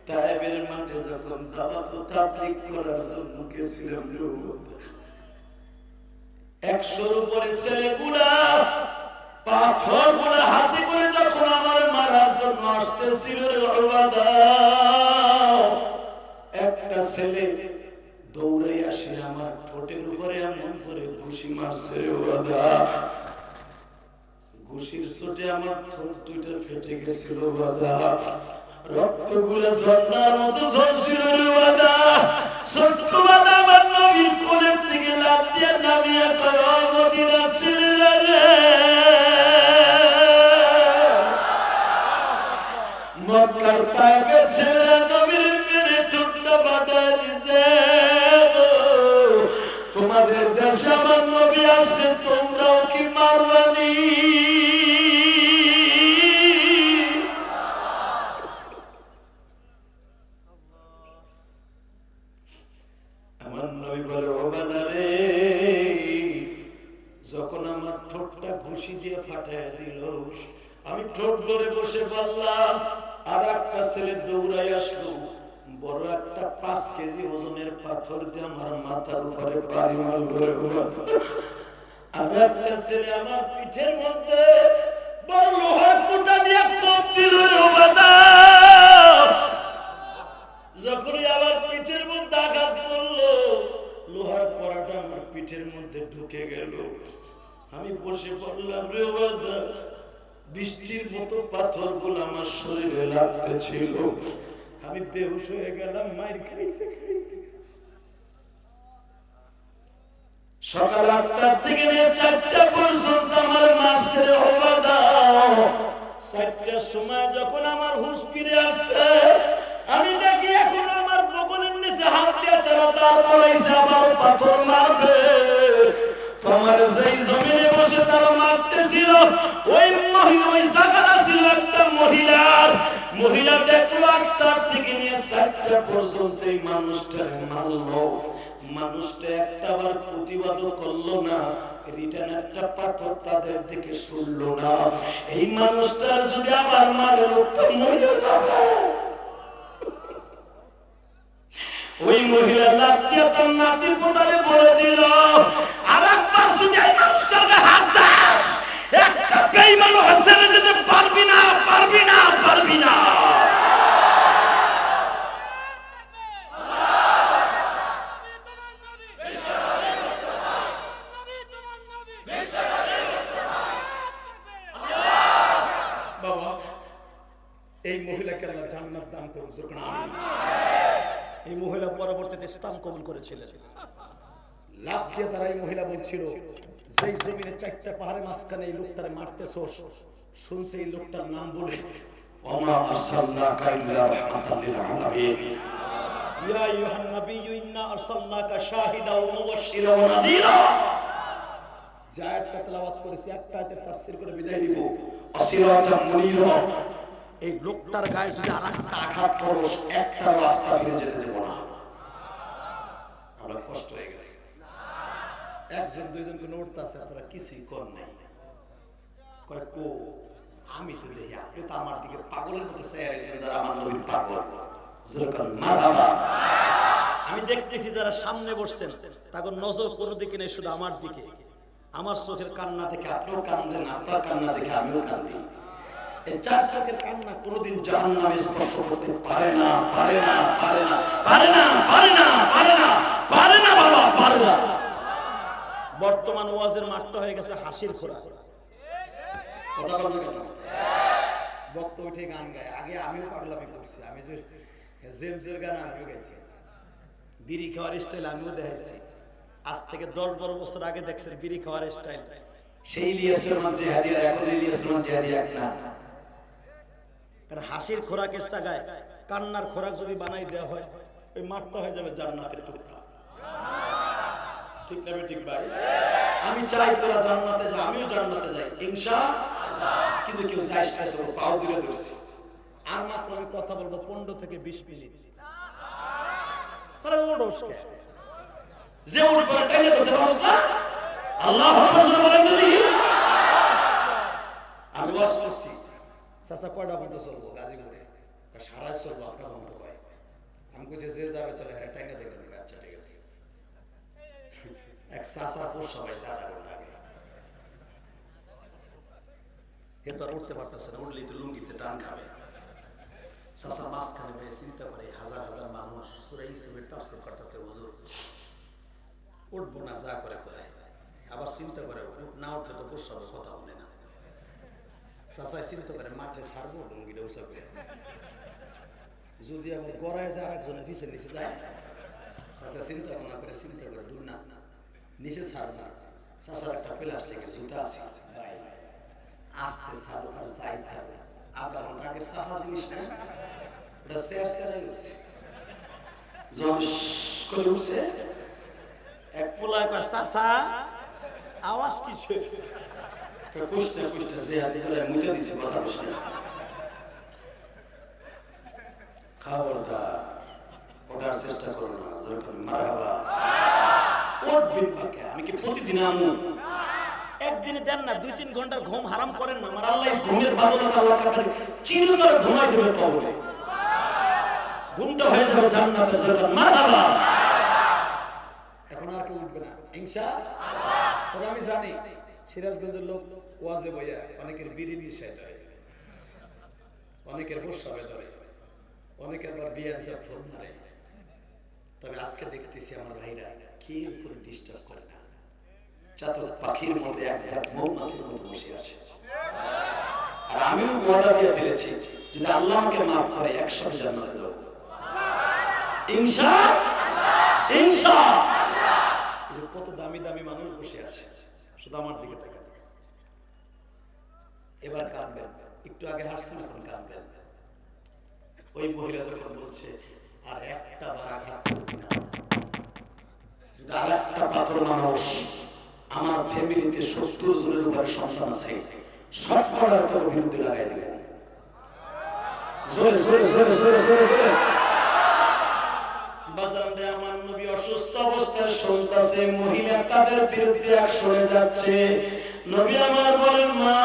তায়েফের মাঠে যখন দাওয়াত ও তাবলীগ করার জন্য গেছিলাম, 100-র উপরে ছেলেগুলা পাথর গুলা হাতে করে যখন আমার মারার জন্য আসতেছিল, একটা ছেলে দৌড়ে আসে আমার ঠোঁটের উপরে এমন করে ঘুষি মারছে। ঘুষির চোটে আমার ঠোঁট দুইটা ফেটে গেছিল, রক্ত গুলা ঝর্ণার মতো ঝরছিল। আমার নবীর কোলের থেকে লাফ দিয়ে নামিয়ে মদিনার ছেলেরা রে, মক্কার তায়েফের ছেলেরা নবীর মেরে ঠোঁটটা ফাটায় দিছে। তোমাদের দেশে আমার নবী আসছে, তোমরাও কি মারবানি? আমার নবী বলে, ওবাদারে, যখন আমার ঠোঁটটা ঘুষি দিয়ে ফাটায় দিল, আমি ঠোঁট ধরে বসে বললাম, আর একটা ছেলে দৌড়াই আসলো, বড় একটা 5 কেজি ওজনের পাথর দিয়ে আমার মাথার উপরে বাড়ি মারলো। আর একটা ছেলে আমার পিঠের মধ্যে বড় লোহার কুটা দিয়ে কোপ দিল। পিঠের মধ্যে ঢুকে গেল। আমি বসে পড়লাম রে বাবা, বৃষ্টির মতো পাথর গুলো আমার শরীরে লাগতেছিল। আমি বেহুশ হয়ে গেলাম মায়ের খাইতে খাইতে। সকাল 8টা থেকে 4টা পর্যন্ত আমার মাসে ওবাদা। 4টার সময় যখন আমার হুঁশ ফিরে আসছে, আমি দেখি এখন আমার বগলের নিচে হাত দিয়ে তারা দাঁড় করাইছে, আবার পাথর মারবে। তোমার যেই জমিনে বসে তারা মারতেছিল, ওই জায়গাটা ছিল একটা মহিলা দেখলো 8টার থেকে নিয়ে 4টা পর্যন্ত এই মানুষটাকে মারলো। মানুষটা একটা বার প্রতিবাদও করলো না, রিটার্ন একটা পাথর তাদের দিকে শুনলো না। এই মানুষটার যদি আবার মারে, লোকটা মরে যাবে। ওই মহিলা লাফিয়ে তার নাতির কোতালে বলে দিল, আর একবার যদি এই মানুষটাকে হাত দাস, একটা বেঈমান ছেড়ে যেতে পারবি না, পারবি না, পারবি না। বাবা, এই মহিলাকে আল্লাহ জান্নাত দান করুন। এই মহিলা পরবর্তীতে ইসলাম কবুল করেছিলেন। লাভ দিয়ে তারা এই মহিলা বলছিল, যেই জমিনে 4টা পাহাড়ের মাঝখানে এই লোকটারে মারতেছো, শুনছে এই লোকটার নাম বলে, ওমা আরসালনাকা ইল্লা রাহমাতাল লিল আলামিন, ইয়া আইয়ুহান নাবিয়্যু ইন্না আরসালনাকা শাহিদাও ওয়া মুবাশশিরাও ওয়া নাযীরা। যে আয়াতটা তেলাওয়াত করেছি, একটা আয়াতের তাফসীর করে বিদায় নিব। আসিরাতাম মুনীরা, এই লোকটার গায়ে যদি আরেকটা আঘাত করো, একটা রাস্তা ফিরে যেতে দেব না। আমরা কষ্ট হয়ে গেছে, একজন দুইজনকে নড়তেছে, আপনারা কিছুই কর নাই। কয় কো, আমি তো দেখি আপনি তো আমার দিকে পাগলের মতো চেয়ে আছেন, যারা আমার নবীর পাগল। আমি দেখতেছি যারা সামনে বসছেন, তাদের নজর কোনো দিকে নেই, শুধু আমার দিকে। আমার চোখের কান্না দেখে আপনিও কান্দেন, আপনার কান্না দেখে আমিও কান্দি। এই 4 চোখের কান্না কোনোদিন জাহান্নামে স্পর্শ করতে পারে না, পারে না, পারে না, পারে না, পারে না, পারে না, পারে না বাবা, পারে না। বর্তমান ওয়াজের মাঠটা হয়ে গেছে হাসির খোরাক। কথা বলতে কেন বক্তা উঠে গান গায়, আগে আমিও পাগলামি করছি। আমি যে জেমসের গান আমিও গাইছি, বিড়ি খাওয়ার স্টাইল আমিও দেখাইছি। আজ থেকে 10-12 বছর আগে দেখছেন বিড়ি খাওয়ার স্টাইল, সেই ইলিয়াসের মাঝে হাদিয়া, এখন ইলিয়াসের মাঝে হাদিয়া এক না। কারণ হাসির খোরাকের জায়গায় কান্নার খোরাক যদি বানাই দেওয়া হয়, ওই মাঠটা হয়ে যাবে জান্নাতের টুকরা। ঠিক না ঠিক ভাই? আমি চাই তোরা জান্নাতে যা, আমিও জান্নাতে যাই ইনশাআল্লাহ। কিন্তু কেউ যাইস না, সব পাও দিলে ধরছি। আর মাত্র আমি কথা বলবো 15 থেকে 20 মিনিট। তারা ওড়োস যে ওর পরে টাইনে ধরতে পারছ না, আল্লাহু আকবার বলেন যদি। আমি ওয়াজ করছি, চাচা কয়টা বন্ধ চলবো গাজীপুরে? সারা চলবো, আপনার বন্ধ হয়। আমি কইছি যে যাবে তাহলে হ্যাঁ টাইনে দেখবেন। আচ্ছা ঠিক আছে। এক চাচা সবাই চাচা লাগে, এ তো আর উঠতে পারতেছে না, উঠলেই তো লুঙ্গিতে টান খাবে। চাচা মাঝখানে মেয়ে চিন্তা করে, হাজার হাজার মানুষ সূরা ইউসুফের তাফসীর করতে, হুজুর উঠবো না, যা করে করে। আবার চিন্তা করে না উঠলে তো প্রসাব কথা হবে না। চাচাই চিন্তা করে মাঠে ছাড়বো লুঙ্গিটা উঁচা করে, যদি আবার গড়ায় যায় একজনের নিচে নিচে যায়। চাচা চিন্তা ভাবনা করে দূর না, নিচে ছাড় না। চাচার একটা প্লাস্টিকের জুতা আছে, আস্তে ছাড়ো আর যাই ছাড়ো, আধা ঘন্টা আগের সাফা জিনিস না, ওটা শেয়ার শেয়ারে উঠছে। যখন করে উঠছে, এক পোলায় কয় চাচা আওয়াজ কিসে? কুষ্টে কুষ্টে যে হাতে গেলে মুতে দিছে, কথা বসে খবরদার ওঠার চেষ্টা করো না। যেরকম মারহাবা উঠবেন পাকে। আমি কি প্রতিদিন আমু? একদিনে দেন না, 2-3 ঘন্টার ঘুম হারাম করেন না। আমার আল্লাহ ঘুমের বাদলাত আল্লাহ কাছে চিরতরে ঘুমাই দেবে কবরে, ঘুমটা হয়ে যাবে জান্নাতের। যেরকম মারহাবা। এখন আর কেউ উঠবে না ইনশাআল্লাহ। তবে আমি জানি সিরাজগঞ্জের লোক ওয়াজে বইয়া অনেকের বিড়ি নিশায় যায়, অনেকের প্রস্রাবে ধরে, অনেকের আবার বিয়ানসার ফোন মারে। তবে আজকে দেখতেছি আমার ভাইরা কেউ কোনো ডিস্টার্ব করে না। চাতক পাখির মতো এক ঝাঁক মৌমাছির মতো বসে আছে। আর আমিও ওয়াদা দিয়ে ফেলেছি, যদি আল্লাহ আমাকে মাফ করে একসাথে জান্নাতে যাব ইনশাআল্লাহ। ইনশাআল্লাহ। কত দামি দামি মানুষ বসে আছে, শুধু আমার দিকে তাকান। এবার কাঁদবেন, একটু আগে হাসছেন কাঁদবেন। ওই মহিলা যখন বলছে আর একটা বার আঘাত করবি না, আর একটা পাথর মানুষ, আমার ফ্যামিলিতে 70 জনের উপরে সন্তান আছে, সব করার তোর বিরুদ্ধে লাগাই দিবেন। জোরে জোরে জোরে জোরে জোরে জোরে। বাজারে আমার নবী অসুস্থ অবস্থায় শুনতেছে মহিলা তাদের বিরুদ্ধে এক সরে যাচ্ছে। নবী আমার বলেন, মা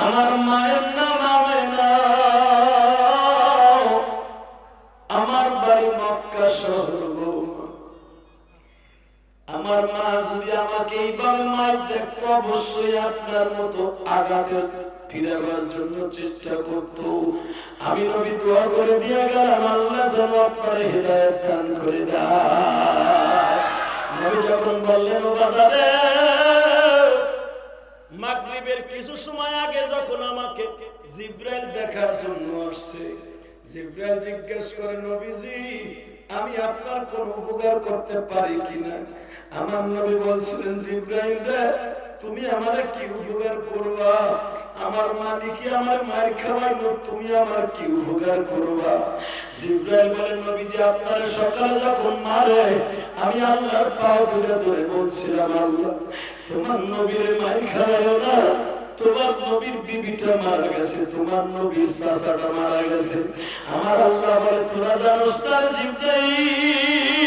আমার মায়ের নাম আমেনা, আমার বাড়ি মক্কা শহর। আমার মা যদি আমাকে এইভাবে মার দেখতো, অবশ্যই আপনার মতো আঘাতে ফিরাবার জন্য চেষ্টা করতো। আমি নবী দোয়া করে দিয়ে গেলাম, আল্লাহ যেন আপনার হেদায়েত দান করে দেয়। নবী যখন বললেন, ও বাবা রে, মাগরিবের কিছু সময় আগে যখন আমাকে জিবরাইল দেখার জন্য আসছে, জিবরাইল জিজ্ঞেস করে, নবীজি আমি আপনার কোন উপকার করতে পারি কিনা? আমার নবী বলছিলেন, জিবরাইল রে, তুমি আমারে কি উপকার করবা? আমার মালিকই আমার মায়ের খাওয়াইলো, তুমি আমার কি উপকার করবা? জিবরাইল বলেন, নবীজি আপনার সকালে যখন মারে, আমি আল্লাহর পাও ধরে ধরে বলছিলাম, আল্লাহ তোমার নবীর মায়ের খাওয়াইও না, তোমার নবীর বিবিটা মারা গেছে, তোমার নবীর চাচাটা মারা গেছে। আমার আল্লাহ বলে, তোরা জানোস না জিবরাইল,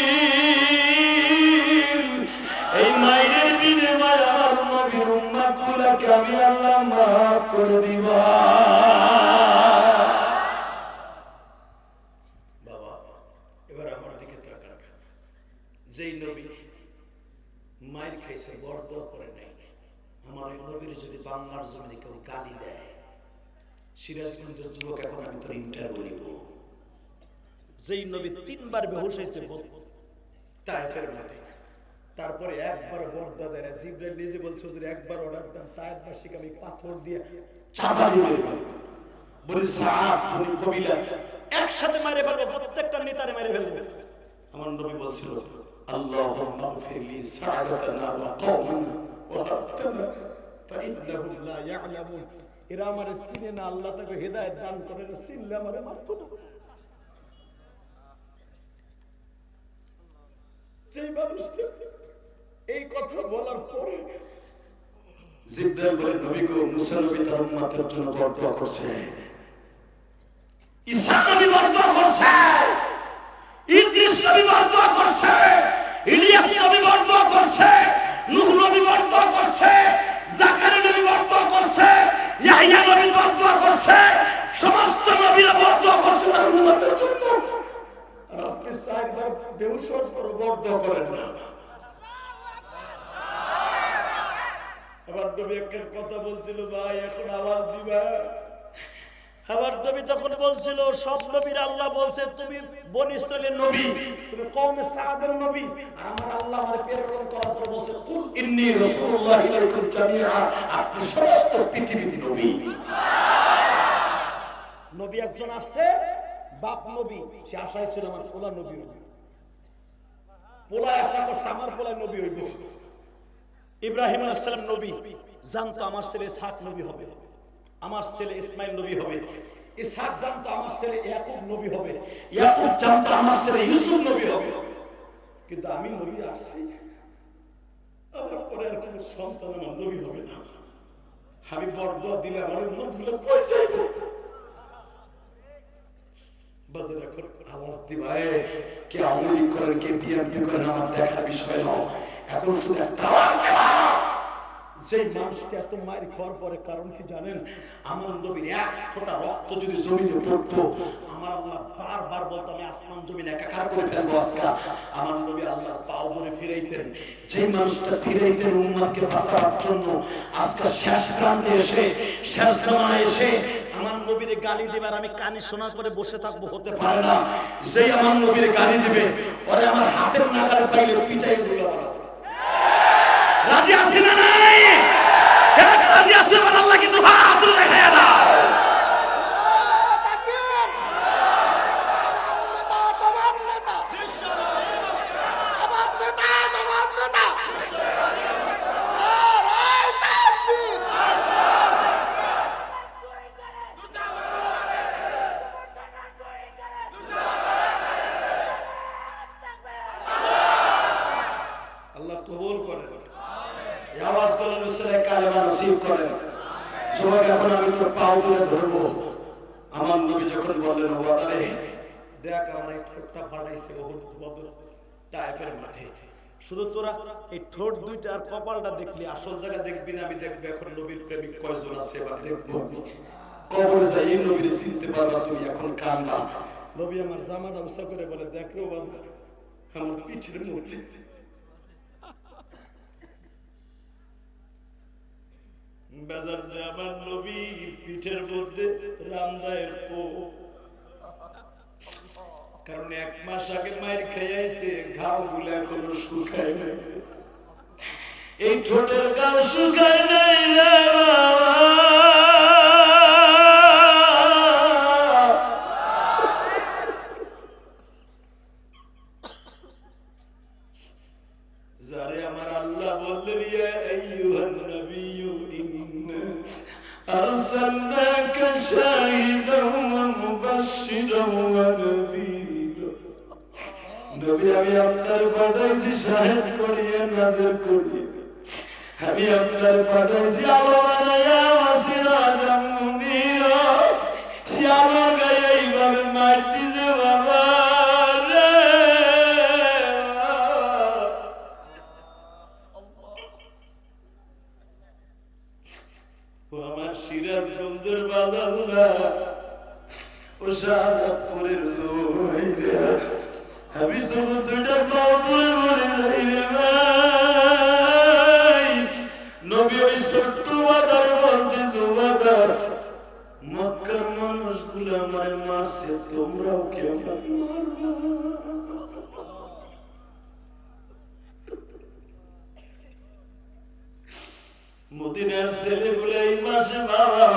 এই মায়ের বিনিময়ে আমার নবীর উম্মত গুলাকে আমি আল্লাহ মাফ করে দিব। বাবা এবার আমার দিকে তাকান। যেই নবী মায়ের খাইছে, বরদোয়া করে নাই, আমার এই নবীর যদি বাংলার জমিনে কেউ গালি দেয়, সিরাজগঞ্জের যুবক এখন আমি তোর ইন্টারভিউ নিব। যেই নবী 3 বার বেহুশ হয়েছে তায়েফের মাঠে, তারপরে একবার বরদোয়া দেয় না। জিবরাইল নিজে বলছে, যদি একবার অর্ডার দেন তায়েফবাসীকে আমি পাথর দিয়ে চাপা দিয়ে বলি সাহাব বলি কবিলা একসাথে মেরে ফেলবো, প্রত্যেকটা নেতারে মেরে ফেলবো। আমার নবী বলছিল, আল্লাহুম্মা গফিরলি সাআদাতানা ওয়া কওমানা ওয়া রাব্বানা ফাইন্নাহুম লা ইয়ালামুন। এরা আমারে চিনে না, আল্লাহ তাকে হেদায়েত দান করে, চিনলে আমারে মারতো না। সেই মানুষটা এই কথা বলার পরে জিবরাইল বলে, নবী গো, মুসা নবী তার উম্মতের জন্য বরদোয়া করছে, ঈসা নবী বরদোয়া করছে, ইদ্রিস নবী বরদোয়া করছে, ইলিয়াস নবী বরদোয়া করছে, নূহ নবী বরদোয়া করছে, জাকারিয়া নবী বরদোয়া করছে, ইয়াহইয়া নবী বরদোয়া করছে, সমস্ত নবীরা বরদোয়া করছে তার উম্মতের জন্য। আর আপনি 4 বার বেহুশ হওয়ার পর বরদোয়া করেন না। আমার নবী একটা কথা বলছিল, ভাই এখন আওয়াজ দিবা। আমার নবী তখন বলছিল, সব নবীর আল্লাহ বলছে তুমি বনি ইসরাইলের নবী, তুমি কওমে সাদের নবী, আর আমার আল্লাহ আমারে প্রেরণ করার পর বলছে, কুল ইন্নী রাসূলুল্লাহ ইলাইকুম জামিআ, আপনি সমস্ত পৃথিবীর নবী। নবী একজন আসছে, বাপ নবী, সে আশায় ছিল আমার পোলা নবী হবে, পোলায় আশা করছে আমার পোলায় নবী হইব। ইব্রাহিম আলাইহিস সালাম নবী, জানতো আমার ছেলে ইসহাক নবী হবে, আমার ছেলে ইসমাইল নবী হবে। ইসহাক জানতো আমার ছেলে ইয়াকুব নবী হবে, ইয়াকুব জানতো আমার ছেলে ইউসুফ নবী হবে। কিন্তু আমি নবী আসছি, আমার পরে আর কোনো সন্তান আমার নবী হবে না। আমি বরদোয়া দিলে আমার উম্মতগুলো কই যাইবে? বাজার এখন আওয়াজ দিবা, কে আওয়ামী লীগ করেন, কে বিএনপি করেন, আমার দেখার বিষয় নয়। এখন শুধু একটা আওয়াজ দিবা। যে মানুষটা এত মায়ের খাওয়ার পরে কারণ কি জানেন? আমার নবীর এক ফোঁটা রক্ত যদি জমিনে পড়তো, আমার আল্লাহ বারবার বলতো, আমি আসমান জমিন একাকার করে ফেলবো আজকা। আমার নবী আল্লাহর পাও ধরে ফিরাইতেন। যে মানুষটা ফিরাইতেন উম্মতকে বাঁচাবার জন্য, আজকে শেষ প্রান্তে এসে, শেষ জামানায় এসে আমার নবীরে গালি দিবে আর আমি কানে শোনার পরে বসে থাকবো, হতে পারে না। যেই আমার নবীরে গালি দিবে ওরে আমার হাতের নাগালে পাইলে পিটাই দুলা বানাবো। রাজি আছি না নাই? কে রাজি আছে? আল্লাহ কিন্তু হাত তুলে দেখায় দাও। আল্লাহ কবুল করেন, এই আওয়াজগুলো রসুলের কালেমা নসিব করেন। যুবক, এখন আমি তোর পাও তুলে ধরবো। আমার নবী যখন বললেন ও বাবারে দেখ আমার এই ঠোঁটটা ফাটাইছে বহুত বদর তায়েফের মাঠে, শুধু তোরা এই ঠোঁট দুইটা আর কপালটা দেখলি, আসল জায়গা দেখবি না। আমি দেখবো এখন নবীর প্রেমিক কয়জন আছে বা দেখবো আমি কবরে যাই এই নবীর চিনতে পারবা তুমি। এখন কান্না নবী আমার জামাটা উঁচা করে বলে দেখ রে বাবা আমার পিঠের মধ্যে বাজারে আমার নবীর পিঠের মধ্যে রামদায়ের পো, কারণ 1 মাস আগে মায়ের খাইয়াছে, ঘাও গুলো এখনো শুকায় নাই, এই ঠোঁটের ঘাও শুকায় নাই রে বাবা। যারে আমার আল্লাহ বললেন ইয়া আইয়ুহান নাবিয়্যু ইন্না আরসালনাকা শাহিদান ওয়া মুবাশশিরান ওয়া নাযীরা, নবী আমি আপনার পাঠাইছি শাহিদ করিয়ে নাযির করিয়ে, আমি আপনার পাঠাইছি আলো বানায়া ওয়া সিরাজাম মুনীরা, সে আলোর গায়ে এইভাবে মাটি যে বাবা রে। ও আমার সিরাজগঞ্জের বাজাররা, ও শাহজাদপুরের জোয়াইরা, আমি তো দুইটা পাও তুলে বলে যাই রে ভাই, নবী ওই ছোট্ট বাদার বলতে বাদার মক্কার মানুষগুলো আমার মারছে, তোমরাও কি আমার মারবা? মদিনার ছেলেগুলো এই মাসে বাবা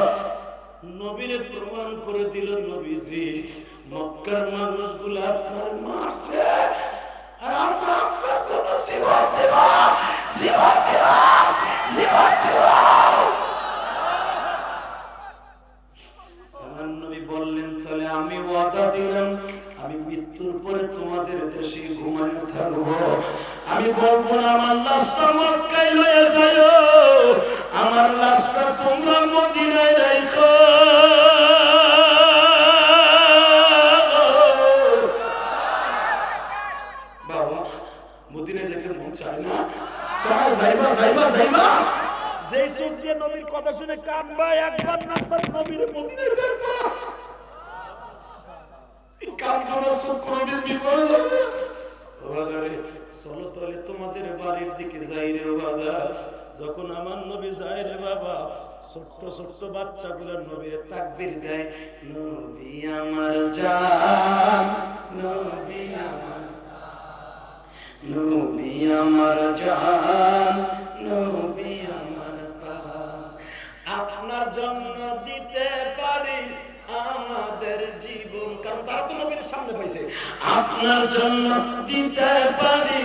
নবীরে প্রমাণ করে দিল নবীজি মক্কার মানুষগুলো আপনার মারছে, আর আমরা আপনার জন্য জীবন দেব, জীবন দেব, জীবন দেব। আমার নবী বললেন তাহলে আমি ওয়াদা দিলাম আমি মৃত্যুর পরে তোমাদের দেশে ঘুমায় থাকবো, আমি বলবো না আমার লাশটা মক্কায় লয়ে যাও, আমার লাশটা তোমরা মদিনায় রাখো। বাবা মদিনায় যেতে মন চায় না? চায়, যাইবা যাইবা যাইবা। যেই চোখ দিয়ে নবীর কথা শুনে কানবা, একবার নাকবার নবীর মদিনায় দেখবা, কানবা না চোখ কোনদিন বিপদ হবে। বাবারে চলো তাহলে তোমাদের বাড়ির দিকে যাই রে বাবা। যখন আমার নবী যায় রে বাবা, ছোট্ট ছোট্ট বাচ্চাগুলো নবীর তাকবীর দেয়, নবী আমার জান, নবী আমার, নবী আমার জান, নবী আমার প্রাণ, আপনার জন্য দিতে পারি আমাদের জীবন, কারণ তারা তো নবীর সামনে পাইছে, আপনার জন্য দিতে পারি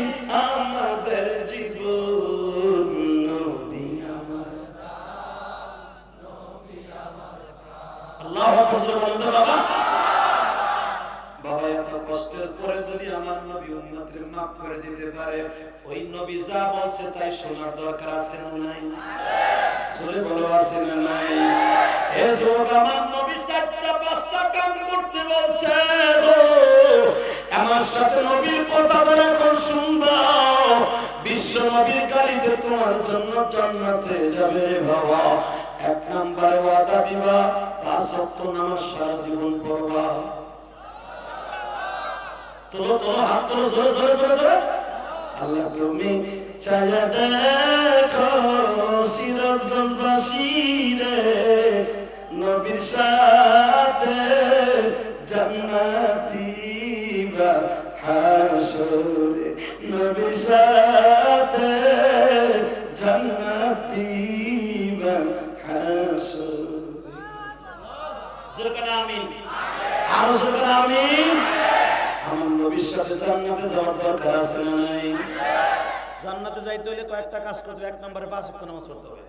আমাদের জীবন, নবী আমার, নবী আমার। আল্লাহু আকবার বলেন তো বাবা। বাবা এত কষ্টের পরে যদি আমার নবী উম্মতকে মাফ করে দিতে পারে, ওই নবী যা বলছে তাই শোনার দরকার আছে না নাই? চলে বলো আছে না নাই? এ যুবক, আমার নবী 4টা 5টা কাম করতে বলছে, আমার সাথে নবীর কথা যারা এখন শুনবা, বিশ্ব নবীর গালিতে তোমার জন্য জান্নাতে যাবে বাবা। 1 নম্বরে ওয়াদা দিবা 5 ওয়াক্ত নামাজ সারা জীবন পড়বা। তোলো তোলো হাত তোলো, জোরে জোরে জোরে জোরে। আল্লাহ তুমি চাইয়া দেখো সিরাজগঞ্জবাসী রে, নবীর সাথে জান্নাতি বা হাসরে, নবীর সাথে জান্নাতি বা হাসরে। জোরে আমিন, আরো জোরে আমিন। আমার নবীর সাথে জান্নাতে যাওয়ার দরকার আছে না নাই? জান্নাতে যাইতে হইলে কয়েকটা কাজ করতে হবে। 1 নম্বরে 5 ওয়াক্ত নামাজ পড়তে হবে।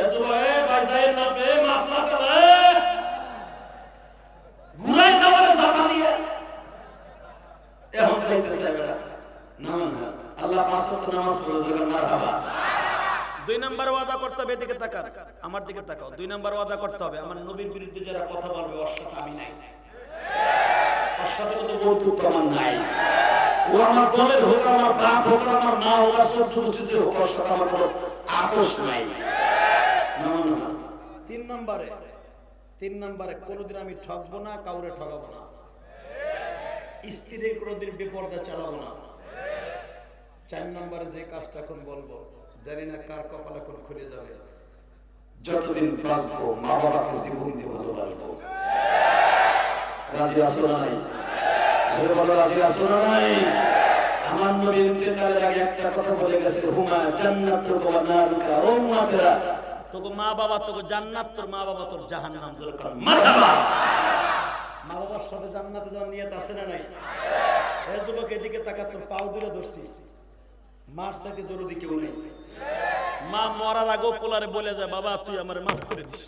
এ যুবক ভাই যাই না বে মাফলা করে ঘুরাই দেওয়ার জাকা দিয়ে এখন যাইতেছে বেটা না না আল্লাহ 5 ওয়াক্ত নামাজ পড়ে যখন মারহাবা। 2 নম্বর ওয়াদা করতে হবে, এদিকে তাকাও, আমার দিকে তাকাও। 2 নম্বর ওয়াদা করতে হবে, আমার নবীর বিরুদ্ধে যারা কথা বলবে ওর সাথে আমি নাই, ওর সাথে তো বন্ধুত্ব আমার নাই। ও আমার দলের হোক, আমার বাপ হোক, আমার মা হোক, আর সব সুস্থিত হোক, ওর সাথে আমার কোনো আপোষ নাই। 3 নম্বরে কোনোদিন আমি ঠকবো না, কাউরে ঠকাবো না, স্ত্রীর কোনোদিন বিপর্দা চালাবো না। 4 নম্বরে যে কাজটা এখন বলবো, জানি না কার কপালে কোন খুলে যাবে, যতদিন বাঁচবো মা বাবাকে জীবন দিয়ে ভালোবাসবো। রাজি আছো না নাই? সেটা বলো, রাজি আছো না নাই? আমার নবী ইন্তেকালের আগে একটা কথা বলে গেছে, হুমা জান্নাতুকা ওয়া নারুকা। ও উম্মতেরা, তোকে মা বাবা তোকে জান্নাত, তোর মা বাবা তোর জাহান্নাম। জোরে কর মারহাবা। মা বাবার সাথে জান্নাতে যাওয়ার নিয়ত আছে না নাই? এই যুবক এদিকে তাকা, তোর পাও ধরে ধরছি, মার সাথে দরদি কেউ নেই। মা মরার আগেও পোলারে বলে যায়, বাবা তুই আমার মাফ করে দিস।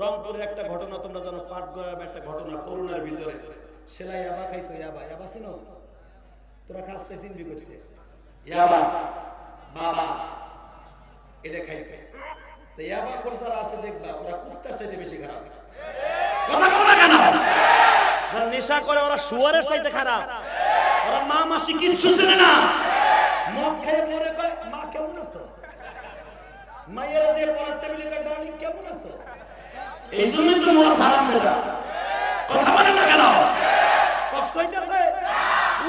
রংপুরের একটা ঘটনা তোমরা জানো, পাটগড়ার একটা ঘটনা, করোনার ভিতরে সেলাই ইয়াবা খাইতো। ইয়াবা চিনো? তোরা খাসতে চিনবি করতে ইয়াবা, বাবা এটা খাইতো। তো ইয়াবা খোরসারা আছে দেখবা, ওরা কুত্তার চাইতে বেশি খারাপ। কথা বলো না কেন? যারা নেশা করে ওরা শুয়ারের চাইতে খারাপ। ওরা মা মাসি কিচ্ছু চেনে না। মদ খেয়ে পরে কয় মা কেমন আছো, মায়েরা যে পড়ার টেবিলে কয় ডার্লিং কেমন আছো। এই জন্যই তো মদ হারাম বেটা। কথা বলে না কেন? কষ্ট হইতেছে,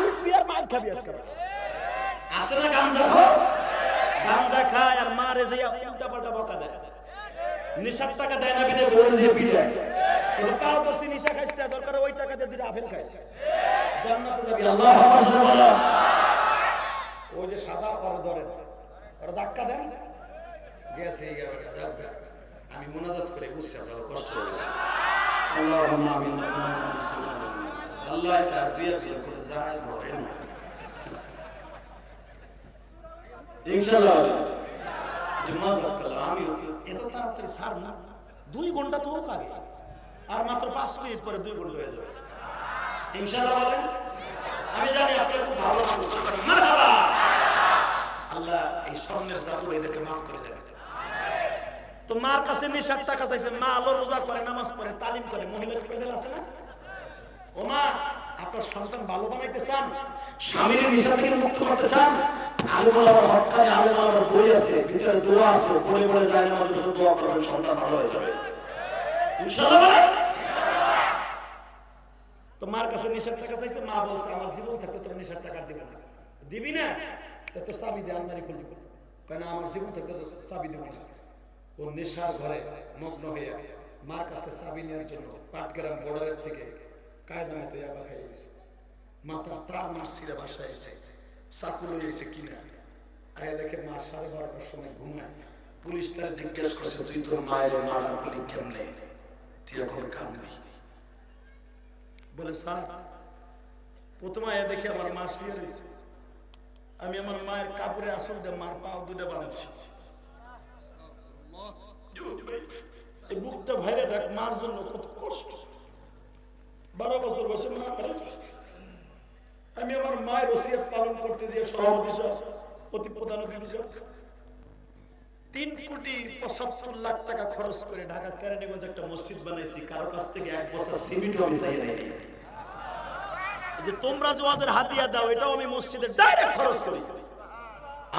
উঠবি আর মার খাবি আজকে। আসে না গাঞ্জা খাও, গাঞ্জা খায় আর মারে যে উল্টা পাল্টা বকা দেয়। নেশার টাকা দেয় না বিদে বলে যে পিটায়। কিন্তু পাও বসি নেশা খাইছ না, দরকার ওই টাকা দিয়ে দুটো আপেল খাইছ, জান্নাতে যাবি। আল্লাহু আকবার বলো। ওই যে সাদা পর ধরে ওরা ধাক্কা দেন গেছে, যাও আমি মোনাজাত করে বুঝছি আপনারা কষ্ট করেছি। আল্লাহুম্মা আমিন। আল্লাহ এটা দুই এক করে যায় ধরে না ইনশাআল্লাহ। মোনাজাত করলাম আমি, এত তাড়াতাড়ি সার না, 2 ঘন্টা তো হোক আগে, আর মাত্র 5 মিনিট পরে 2 ঘন্টা হয়ে যাবে ইনশাআল্লাহ। বলেন আমি জানি আপনারা খুব ভালো মানুষ, মারহাবা। আল্লাহ এই স্বর্ণের জাদু এদেরকে মাফ করে দেবে। তো মার কাছে নেশার টাকা চাইছে, মা আলো রোজা করে, নামাজ পড়ে, তালিম করে, মহিলা পেডেল আছে না। ও মা, আপনার সন্তান ভালো বানাইতে চান, স্বামীর নেশা থেকে মুক্ত করতে চান, আলু বলার হকারে আলু বলার বই আছে, ভিতরে দোয়া আছে, বলে বলে যায় না, আমাদের জন্য দোয়া করবেন, সন্তান ভালো হয়ে যাবে ইনশাআল্লাহ। তো মার কাছে নেশার টাকা চাইছে, মা বলছে আমার জীবন থাকতে তোর নেশার টাকা দিবে না। দিবি না তো তোর চাবি দিয়ে আলমারি খুলবি, কেন আমার জীবন থাকতে তোর চাবি দিব না। ও নেশার ঘরে মগ্ন হইয়া মার কাছে চাবি নেওয়ার জন্য পাটগ্রাম বর্ডারের থেকে কায়দা মতো ইয়াবা খাইয়েছে। মাথার তার মার ছিঁড়ে বাসায় এসে চাকু লইয়েছে কিনা, আয়া দেখে মা 12:30টার সময় ঘুমায়। পুলিশ তার জিজ্ঞেস করছে, তুই তোর মায়ের মারার বলি কেমনে, তুই এখন কাঁদবি। বলে স্যার, প্রথমে আয়া দেখে আমার মা শুয়ে রয়েছে, আমি আমার মায়ের কাপড়ে আসল যে মার পাও 2টা বাঁধছি। এই বুকটা ভাইরে দেখ, মার জন্য কত কষ্ট। 12 বছর বয়সে মা হারিয়েছে। আমি আমার মায়ের ওসিয়ত পালন করতে দিয়ে সভাপতি সহ অতি প্রধান অতিথি সহ 3,75,00,000 টাকা খরচ করে ঢাকা কেরানীগঞ্জ একটা মসজিদ বানাইছি। কারো কাছ থেকে 1 বস্তা সিমেন্টও আমি চাই নাই। যে তোমরা যে ওদের হাতিয়া দাও, এটাও আমি মসজিদে ডাইরেক্ট খরচ করি।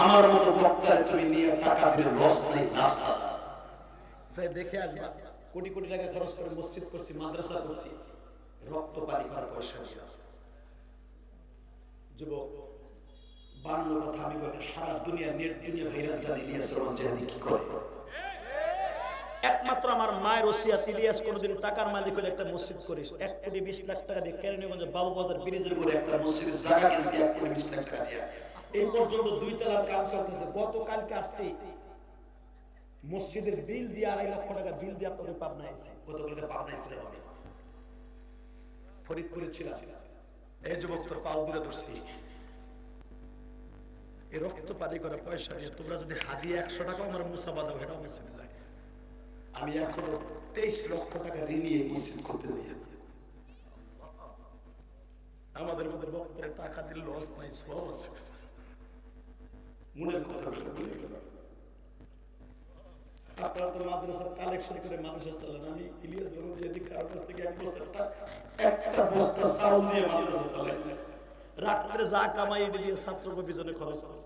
আমার মতো বক্তারে তুমি নিয়ে টাকা দিয়ে লস নেই, নাফসা চাই দেখে আসবা। কোটি কোটি টাকা খরচ করে মসজিদ করছি, মাদ্রাসা করছি, রক্ত পানি করার পয়সা দিয়ে। যুবক বানানোর কথা আমি বলি, সারা দুনিয়া নেট দুনিয়া ভাইরাল জানি ইলিয়াস রহমান জাহাদি কি করে। একমাত্র আমার মায়ের ওসিয়াত, ইলিয়াস কোনোদিন টাকার মালিক হলে একটা মসজিদ করিস, 1,20,00,000 টাকা দিয়ে কেরানীগঞ্জে বাবুবাজার ব্রিজের উপরে একটা মসজিদের জায়গা কিনছি 1,20,00,000 টাকা দিয়ে। এই পর্যন্ত 2 তলার কাজ চলতেছে। গতকালকে আসছি মসজিদের বিল দিয়ে 2.5 লক্ষ টাকা বিল দিয়ে আপনাদের পাবনায় আছে। গতকালকে পাবনায় ছিলাম আমি, ফরিদপুরে ছিলাম। এই যুবক তোর পাও দূরে ধরছি, এই রক্ত পানি করে পয়সা দিয়ে তোমরা যদি হাদিয়া 100 টাকা আমার মুসা বাজাও, এটা মসজিদে যায়। আমি এখনো 23 লক্ষ টাকা ঋণী এই মসজিদ করতে যাই। আমাদের মধ্যে বক্তব্যে টাকা দিলে লস নাই, সব আছে। মনের কথা বলে আপনারা তো মাদ্রাসা কালেকশন করে মাদ্রাসা চালান। আমি ইলিয়াস বলুন যদি কারোর কাছ থেকে একটা বস্তা চাউল দিয়ে মাদ্রাসা চালাই, রাত্রে যা কামাই এটা দিয়ে ছাত্রকে পিছনে খরচ করি।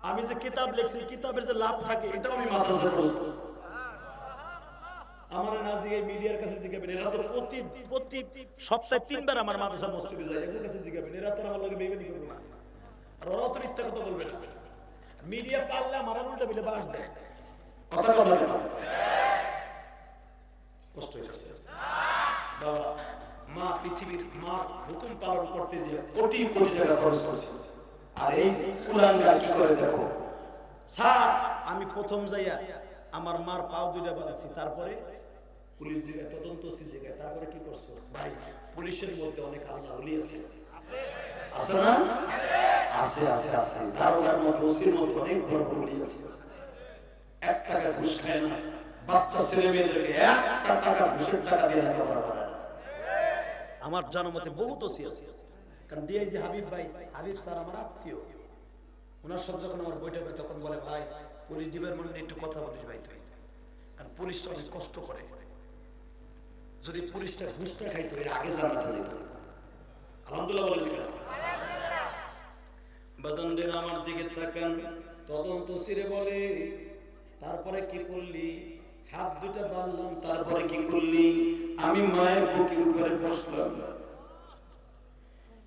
আমি যে কিতাব লিখছি, কিতাবের যে লাভ থাকে এটাও আমি মাদ্রাসা খরচ করি। আমার নাজি এই মিডিয়ার কাছে জিজ্ঞাবেন, এরা তো প্রতি সপ্তাহে 3 বার আমার মাদ্রাসা মসজিদে যায়, এদের কাছে জিজ্ঞাবেন, এরা তো আমার লগে বেইমানি করবে না, আর ওরাও তো মিথ্যা কথা বলবে না। মিডিয়া পারলে আমার উল্টা মিলে বাস দেয়, কথা বলে না, কষ্ট হইতেছে বাবা। মা পৃথিবীর মা হুকুম পালন করতে যে কোটি কোটি টাকা খরচ করছে, আর এই কুলাঙ্গার কি করে দেখো। স্যার আমি প্রথম যাইয়া আমার মার পাও 2টা বাঁধছি, তারপরে পুলিশ জায়গায় তদন্ত জায়গায়, তারপরে কি করছো ভাই? পুলিশের মধ্যে অনেক আল্লাহ ওলি আছে, আছে না? আছে আছে আছে। দারোগার মধ্যে, ওসির মধ্যে অনেক বড় ওলি আছে। 1 টাকা ঘুষ খায় না, বাচ্চা ছেলে মেয়েদেরকে 1 টাকা ঘুষের টাকা দিয়ে লেখাপড়া করায় না। আমার জানামতে বহুত ওসি আছে। কারণ দিয়ে যে হাবিব ভাই, হাবিব স্যার আমার আত্মীয়, ওনার সাথে যখন আমার বইটা পাই তখন বলে ভাই পুলিশ দিবের মনে একটু কথা বলিস ভাই তুই, কারণ পুলিশটা অনেক কষ্ট করে। যদি পুলিশটা ঘুষটা খাইতো এর আগে জানাতে যেত। আলহামদুলিল্লাহ বলেন কেন? বাজানদের আমার দিকে তাকান, তদন্ত সিরে বলে তারপরে কি করলি? হাত 2টা বাঁধলাম, তারপরে কি করলি? আমি মায়ের বুকের উপরে বসলাম।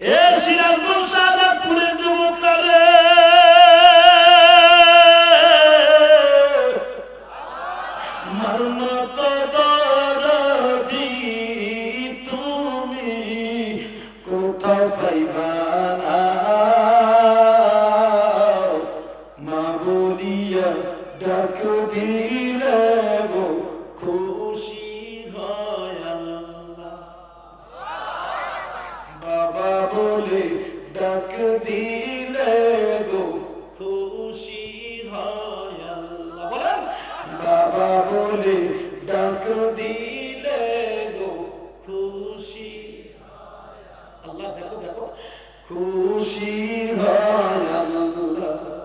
এ সিরাজগঞ্জ শাহজাদপুরের যুবকরা রে, মারনা কদরদি তুমি কোথাও পাইবা না, মা বলিয়া ডাক দিলে গো খুশি হয় আল্লাহ, বাবা বলে ডাক দিলে গো খুশি হয় আল্লাহ। বলেন বাবা বলে ডাক দিলে গো খুশি আল্লাহ। দেখো দেখো, খুশি হয় আল্লাহ।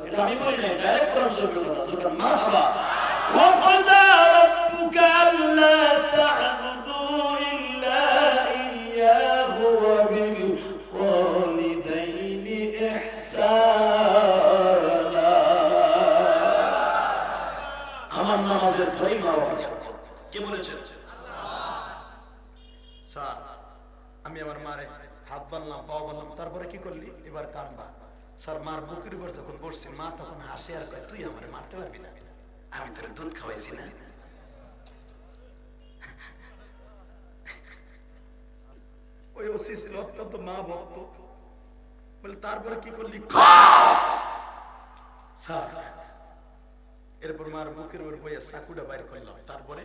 এটা আমি বলি না, ডাইরেক্ট কোরআন শরীফের কথা। সুবহান মারহাবা। ওয়া ক্বাযা রাব্বুকা আল্লা তা'বুদু ইল্লা ইয়্যাহু ওয়া বিল ওয়ালিদাইনি ইহসানা। আমার নামাজের পরেই মা বাবা কে বলেছেন? স্যার আমি আমার মারে হাত বানলাম, পাও বানলাম, তারপরে কি করলি? এবার কানবা। স্যার মার বুকের উপর যখন বসছি, মা তখন হাসে আর কয় তুই আমারে মারতে পারবি না, আমি তোর দুধ খাওয়াইছি না। ওই ওসি ছিল অত্যন্ত মা ভক্ত, বলে তারপরে কি করলি? স্যার এরপর মার বুকের উপর বইয়া চাকুটা বাইর করলাম, তারপরে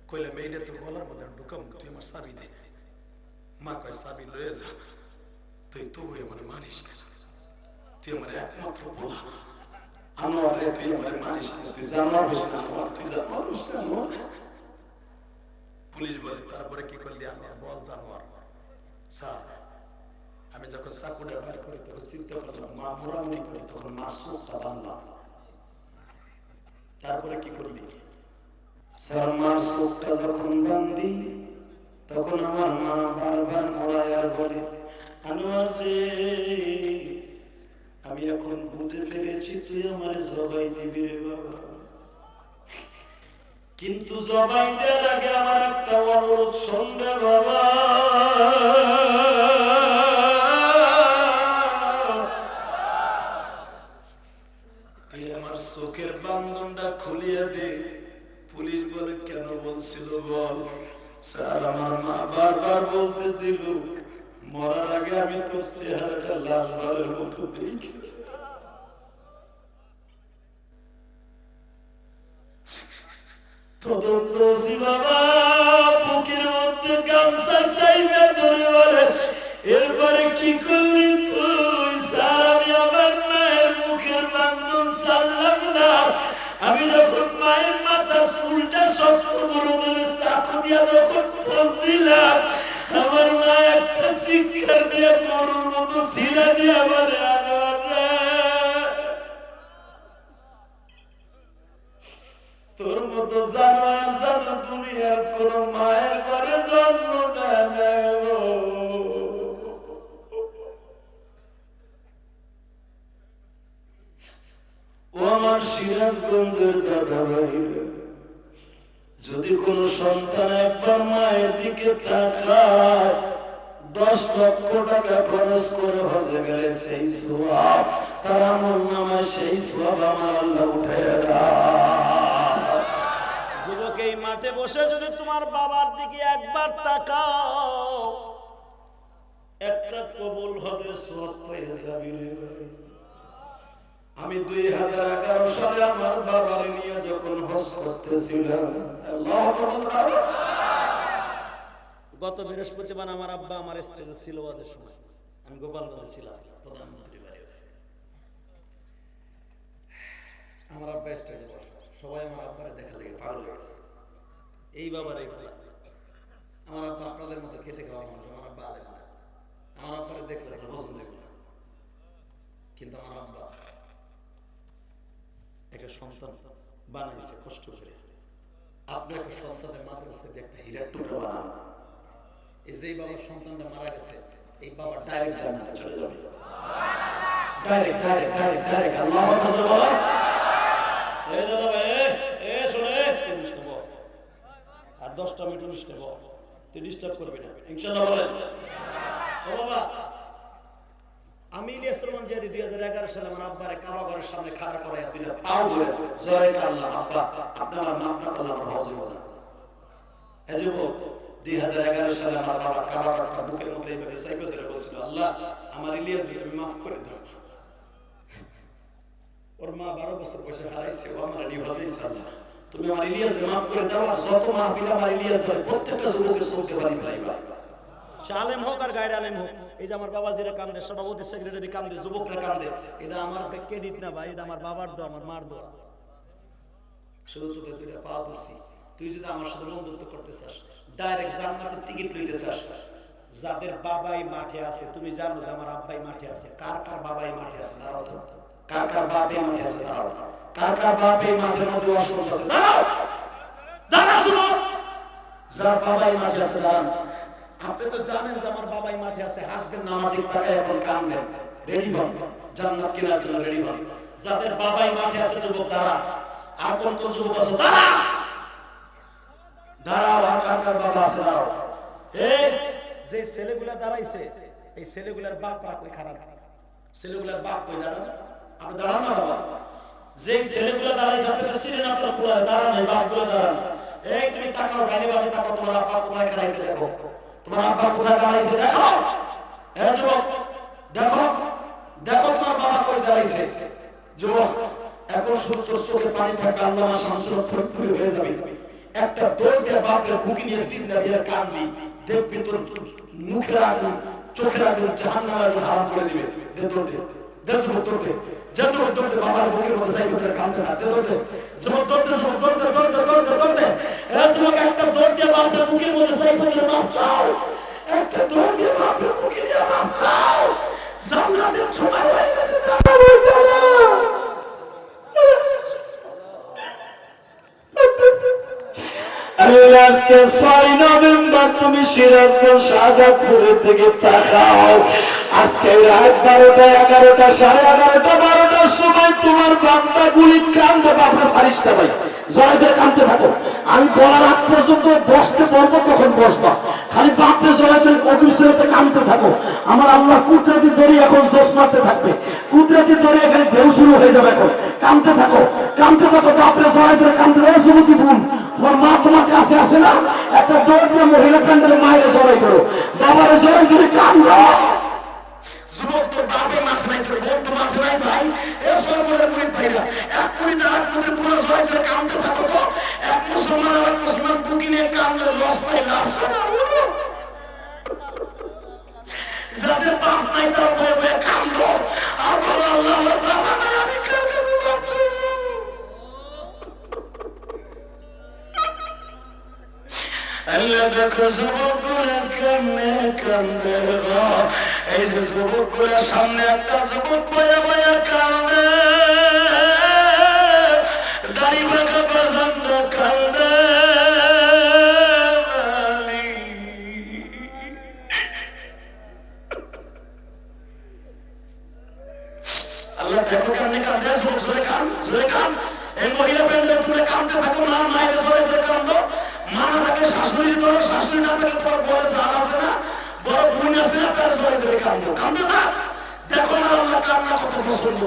কইলাম এইটা তোর গলার মধ্যে ঢুকাম, তুই আমার চাবি দে। মা কয় চাবি লয়ে যা, তুই তবু আমার মারিস না, তুই আমার একমাত্র বলা আমার, তুই আমার মারিস না, তুই জানোয়ার হোস না আমার, তুই জানোয়ার হোস না আমার। পুলিশ বলে তারপরে কি করলি? আমার বল জানোয়ার। স্যার আমি যখন চাকুটা বাইর করি তখন চিন্তা করলাম মা মোড়ামুড়ি করি, তখন মা চোখটা বানলাম। তারপরে কি করলি? স্যার মার চোখটা যখন বান্ধি তখন আমার মা বারবার মোড়ায় আর বলে আনোয়ার রে, আমি এখন বুঝে ফেলেছি তুই আমার জবাই দিবি রে বাবা, কিন্তু জবাই দেওয়ার আগে আমার একটা অনুরোধ শোন রে বাবা। তুই আমার চোখের বান্ধনটা খুলিয়ে দে। পুলিশ করছিল বল? স্যার আমার মা বারবার বলতেছিল মরার আগে আমি তোর চেহারাটা লাশ বারের মতো দেখি। তদন্ত বাবা বুকের মধ্যে গামছা চাইবে ধরে বলে এরপরে কি করলি তুই? স্যার আমি আমার মায়ের মুখের বান্ধন ছাড়লাম না। আমি যখন মায়ের মাথার চুলটা শক্ত করে ধরে চাকু দিয়া যখন খোঁজ দিলাম, আমার মা একটা চিৎকার দিয়ে গরুর মতো ছিঁড়া দিয়ে বলে আনোয়ার রে, তোর মতো জানোয়ার জানো দুনিয়ার কোন মায়ের ঘরে জন্ম নেয়। ও আমার সিরাজগঞ্জের দাদা ভাইরা, যদি কোন সন্তান একবার মায়ের দিকে তাকায় 10 লক্ষ টাকা খরচ করে হজে গেলে সেই সওয়াব তার আমলনামায়, সেই সওয়াব আমার আল্লাহ উঠাইয়া দেয়। যুবক, এই মাঠে বসে যদি তোমার বাবার দিকে একবার তাকাও, একটা কবুল হজের সওয়াব পেয়ে যাবি রে ভাই। আমি 2011 সালে আমার বাবার নিয়ে যখন হজ করতেছিলাম, আল্লাহু আকবার, গত বৃহস্পতিবার আমার আব্বা আমার স্টেজে ছিল ওদের সময়, আমি গোপালগঞ্জে ছিলাম প্রধানমন্ত্রী বাড়ি। আমার আব্বা স্টেজে বসে, সবাই আমার আব্বারে দেখা লেগে পাগল হয়ে গেছে। এই বাবার এই ফেলা, আমার আব্বা আপনাদের মতো খেতে খাওয়া মানুষ, আমার আব্বা আলেম না। আমার আব্বারে দেখলে আপনার পছন্দ হবে না, কিন্তু আমার আব্বা একটা সন্তান বানাইছে কষ্ট করে। আপনি একটা সন্তানের মাদ্রাসায় একটা হীরার টুকরা বানান, এই যে বাবার সন্তানটা মারা গেছে, এই বাবা ডাইরেক্ট জান্নাতে চলে যাবে। Direct direct direct direct. আল্লাহু আকবার বলো। এই দাদা ভাই, এ শুনে তুই নেব আর 10টা মিনিট নেব, তুই ডিস্টার্ব করবি না ইনশাআল্লাহ বলেন। ও বাবা, আমি ইলিয়াস রহমান জিয়াদি 2011 সালে আমার আব্বারে কাবা ঘরের সামনে খাড়া করাইয়া দিলাম, পাও ধরে জয় আল্লাহ, আব্বা আপনি আমার মাফ না করলে আমার হজ হবে না। এই যুবক, 2011 সালে আমার বাবা কাবা ঘরটা বুকের মধ্যে এইভাবে সাইকেল ধরে বলছিল, আল্লাহ আমার ইলিয়াস তুমি মাফ করে দাও। ওর মা 12 বছর বয়সে হারাইছে, ও আমার নিয়ে হজে ইনশাআল্লাহ তুমি আমার ইলিয়াস মাফ করে দাও। আর যত মাহফিল আমার ইলিয়াস ভাই প্রত্যেকটা যুবকের চলতে পারি ভাইবা, সে আলেম হোক আর গায়ের আলেম হোক। এই যে আমার বাবা যেটা কান্দে, সভাপতি সেক্রেটারি কান্দে, যুবকরা কান্দে, এটা আমার ক্রেডিট না ভাই, এটা আমার বাবার দোয়া, আমার মার দোয়া। শুধু তোদের দুইটা পা ধরছি, তুই যদি আমার সাথে বন্ধুত্ব করতে চাস, ডাইরেক্ট জান্নাতের টিকিট লইতে চাস, যাদের বাবাই মাঠে আছে, তুমি জানো যে আমার আব্বাই মাঠে আছে, কার কার বাবাই মাঠে আছে দাঁড়াও তো, কার কার বাবাই মাঠে আছে দাঁড়াও, কার কার বাবাই মাঠের মধ্যে অসুস্থ আছে দাঁড়াও, দাঁড়াও যুবক, যার বাবাই মাঠে আছে দাঁড়ান। আপনি তো জানেন যে আমার বাবাই মাঠে আছে, হাসবেন না, আমার দিক তাকায় এখন কাঁদবেন, রেডি হন জান্নাত কেনার জন্য রেডি হন। যাদের বাবাই মাঠে আছে যুবক দাঁড়া, আর কোন কোন যুবক আছে দাঁড়া, দাঁড়াও, আর কার কার বাবা আছে দাঁড়াও। এই যে ছেলেগুলা দাঁড়াইছে, এই ছেলেগুলার বাপরা কই খারাপ, ছেলেগুলার বাপ কই দাঁড়ান, আপনি দাঁড়ান না বাবা। যে ছেলেগুলা দাঁড়াইছে আপনি তো ছিলেন, আপনার পুরা দাঁড়ান, এই বাপগুলো দাঁড়ান। এই তুমি তাকাও, গানি বাড়ি তাকাও, তোমার আব্বা কোথায় খাইছে দেখো, তোমার আব্বা কোথায় দাঁড়াইছে দেখো। হ্যাঁ যুবক, দেখো দেখো তোমার বাবা কই দাঁড়াইছে। যুবক, এখন সূর্য চোখে পানি থাকবে, আল্লাহ শামসুল ফরিদপুরি হয়ে যাবে। একটা দৌড় দিয়ে বাপরে বুকে নিয়ে সিজদা দিয়ে কাঁদবি, দেখবি তোর মুখের আগুন, চোখের আগুন জাহান্নামের আগুন হারাম করে দিবে। দে দৌড় দে, দে যুবক দৌড় দে, যে যুবক দৌড় দে, বাবার বুকের মধ্যে সাইকেল ধরে কাঁদতে থাক, দৌড় দে যুবক, দৌড় দে যুবক, দৌড় দে দৌড় দে দৌড় দে দৌড় দে। এই যুবক, একটা দৌড় দিয়ে বাপরে বুকের মধ্যে সাইকেল ধরে মাপ চাও, একটা দৌড় দিয়ে বাপরে বুকে নিয়ে মাপ চাও। জান্নাতের সময় হয়ে গেছে। আজকে 6 নভেম্বর তুমি সিরাজগঞ্জ শাহজাদপুরের দিকে তাকাও। আজকে রাত 12টা 11টা 11:30 12টার সময় তোমার বান্দা গুলি কান্দে, বাপরে সারিসটা ভাই জয়তে কান্দতে থাকো। আমি বলার আগ পর্যন্ত বসতে পারবো, তখন বসবা, খালি বাপরে জয়তে অফিসে কান্দতে থাকো। আমার আল্লাহ কুদরতি দড়ি এখন জোশ মারতে থাকবে, কুদরতি দড়ি এখানে ঢেউ শুরু হয়ে যাবে। এখন কান্দতে থাকো, কান্দতে থাকো, বাপরে জয়তে কান্দতে থাকো। যুবতী বোন, তোমার মা তোমার কাছে কাছে আসে না, একটা দৌড় দিয়ে মহিলা প্যান্ডেলে মায়ের জড়াই করো, বাবার জড়াই ধরে কান্দো। যুবক তোর বাপে মাঠে নাই, তোর বোন তো মাঠে নাই ভাই, এ সরকারের মুরিদ ভাইরা এক কুড়ি টাকা কোটি পুরো জড়াই ধরে কান্দতে থাকো তো। এক মুসলমান আর এক মুসলমান বুকি নিয়ে কান্দলে লস নাই, লাভ ছাড়া। যাদের বাপ নাই তারা বয়ে বয়ে কান্দো, আর বলো আল্লাহ আমার বাবা নাই, আমি কার কাছে বাপ চাইবো? আল্লাহ দেখো যুবকগুলো কেমনে কান্দে গো, এই যে যুবকগুলো সামনে একটা যুবক বয়ে বয়ে কান্দে, দাড়ি বাঁকা পর্যন্ত কান্দে। আল্লাহ দেখো কেমনে কান্দে, যুবক জোরে কান, জোরে কান। এই মহিলা প্যান্ডেল তুলে কান্দতে থাকো না, মায়ের জোরে জোরে কান্দো। মা না থাকে শাশুড়ি ধরো, শাশুড়ি না থাকে তোর বড় জাল আছে না, বড় বোন আছে না, তার জোরে জোরে কান্দো, কান্দো না। দেখো না আল্লাহ কান্না কত পছন্দ।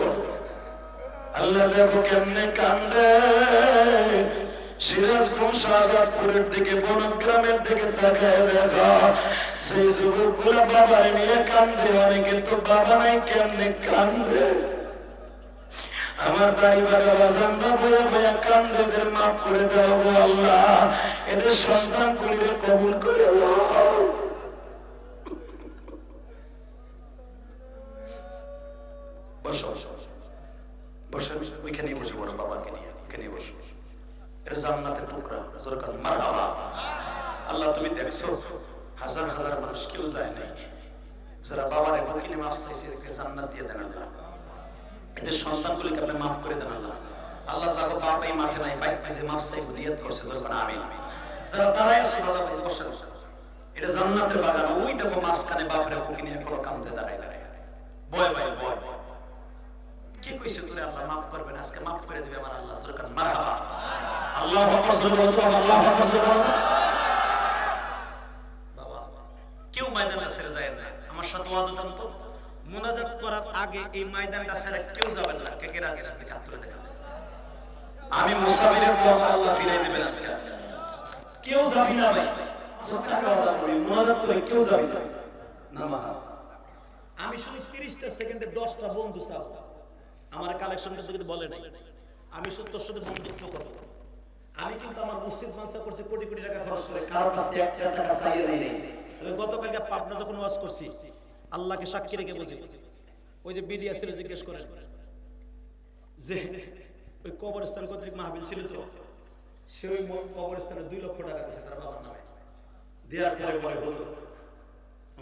আল্লাহ দেখো কেমনে কান্দে, সিরাজগঞ্জ শাহজাদপুরের দিকে বনগ্রামের দিকে তাকায় দেখো, সেই যুবকগুলা বাবার নিয়ে কান্দে, অনেকে তো বাবা নাই কেমনে কান্দে। আমার দাড়ি বাঁকা বাজানরা বয়ে বয়ে কান্দে, এদের মাফ করে দাও গো আল্লাহ, এদের সন্তান গুলিকে কবুল করে দাও। বসো বসো, ওইখানেই বসে বড় বাবাকে নিয়ে ওইখানেই বসো। এটা জান্নাতের টুকরা, জোরে কান মারহাবা। আল্লাহ তুমি দেখছো হাজার হাজার মানুষ কেউ যায় নাই, যারা বাবার বুকিনে মাফ চাইছে জান্নাত দিয়ে দেন আল্লাহ। এদের সন্তানগুলিকে আপনি মাফ করে দেন আল্লাহ। আল্লাহ যাকে বাপ এই মাঠে নাই, বাইক যে মাফ চাইছে নিয়ত করছে, দরকার আমিন। যারা দাঁড়ায় আছে বাবা ভাই বসে, এটা জান্নাতের বাগান। ওই দেখো মাঝখানে বাপরে বুকিনে কোনো কান্দে দাঁড়ায় দাঁড়ায় বয় ভাই বয়। কি কইছে তোরে আল্লাহ মাফ করবে না, আজকে মাফ করে দিবে আমার আল্লাহ, জোরে কান মারহাবা। আল্লাহু আকবার, জোরে বলো, আল্লাহু আকবার, জোরে বলো। বাবা কেউ ময়দানে ছেড়ে যায় না, আমার সাথে ওয়াদা দেন তো, মুনাজাত করার আগে এই ময়দানটা ছেড়ে কেউ যাবেন না। কে কে রাজি সাথে হাত তুলে দেখান। আমি মুসাফিরের দোয়া আল্লাহ ফিরাই দিবেন আজকে। কেউ যাবি না ভাই, সত্যি কথা বলি, মুনাজাত করে কেউ যাবি না। মা আমি শুধু 30টা সেকেন্ডে 10টা বন্ধু চাও, আমার কালেকশন করতে কিন্তু বলে নাই। আমি শুধু তোর সাথে বন্ধুত্ব করব। আমি কিন্তু আমার মসজিদ মানসা করছি কোটি কোটি টাকা খরচ করে, কারোর কাছ থেকে 1 টাকা চাইয়ে নেই। গতকালকে পাবনা যখন ওয়াজ করছি, আল্লাহকে সাক্ষী রেখে বলছি, ওই যে বিডিয়া ছিল জিজ্ঞেস করেন যে ওই কবরস্থান কর্তৃক মাহফিল ছিল তো, সে ওই কবরস্থানে 2 লক্ষ টাকা দিয়েছে তার বাবার নামে। দেওয়ার পরে পরে হুজুর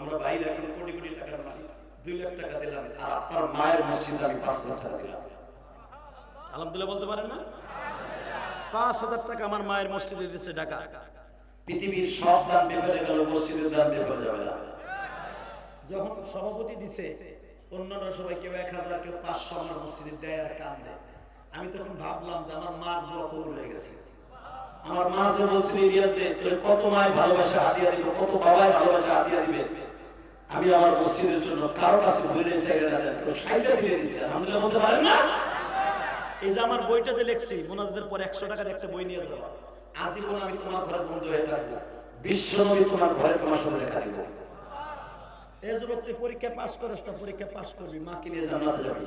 আমরা বাইরে এখন কোটি কোটি টাকার মালিক, 2 লাখ টাকা দিলাম, আর আপনার মায়ের মসজিদে আমি 5 লাখ টাকা দিলাম। আলহামদুলিল্লাহ বলতে পারেন না? 5,000 টাকা আমার মায়ের মসজিদে দিয়েছে টাকা। পৃথিবীর সব দান বিফলে গেল, মসজিদের দান বিফলে যাবে না। যখন সভাপতি দিছে, অন্যরা সবাই কেউ 1000 কেউ 500 আমার মসজিদে দেয় আর কান্দে। আমি তখন ভাবলাম যে আমার মা দোয়া কবুল হয়ে গেছে। আমার মা যে বলছিল ইলিয়াস রে তোর কত মায়ের ভালোবাসা হাদিয়া দিবে, কত বাবার ভালোবাসা হাদিয়া দিবে, আমি আমার মসজিদের জন্য কারো কাছে ভুলে চাইলে না, কেউ 60টা দিয়ে দিয়েছি। আলহামদুলিল্লাহ বলতে পারেন না? এই যে আমার বইটা যে লিখছি, মুনাজাতের পর 100 টাকার একটা বই নিয়ে যাওয়া, আজীবন আমি তোমার ঘরে বন্ধু হয়ে থাকবো, বিশ্ব নবী তোমার ঘরে তোমার সাথে দেখা দিব। এই যুবক তুই পরীক্ষা পাস করিস না, পরীক্ষা পাস করবি, মাকে নিয়ে জান্নাতে যাবি।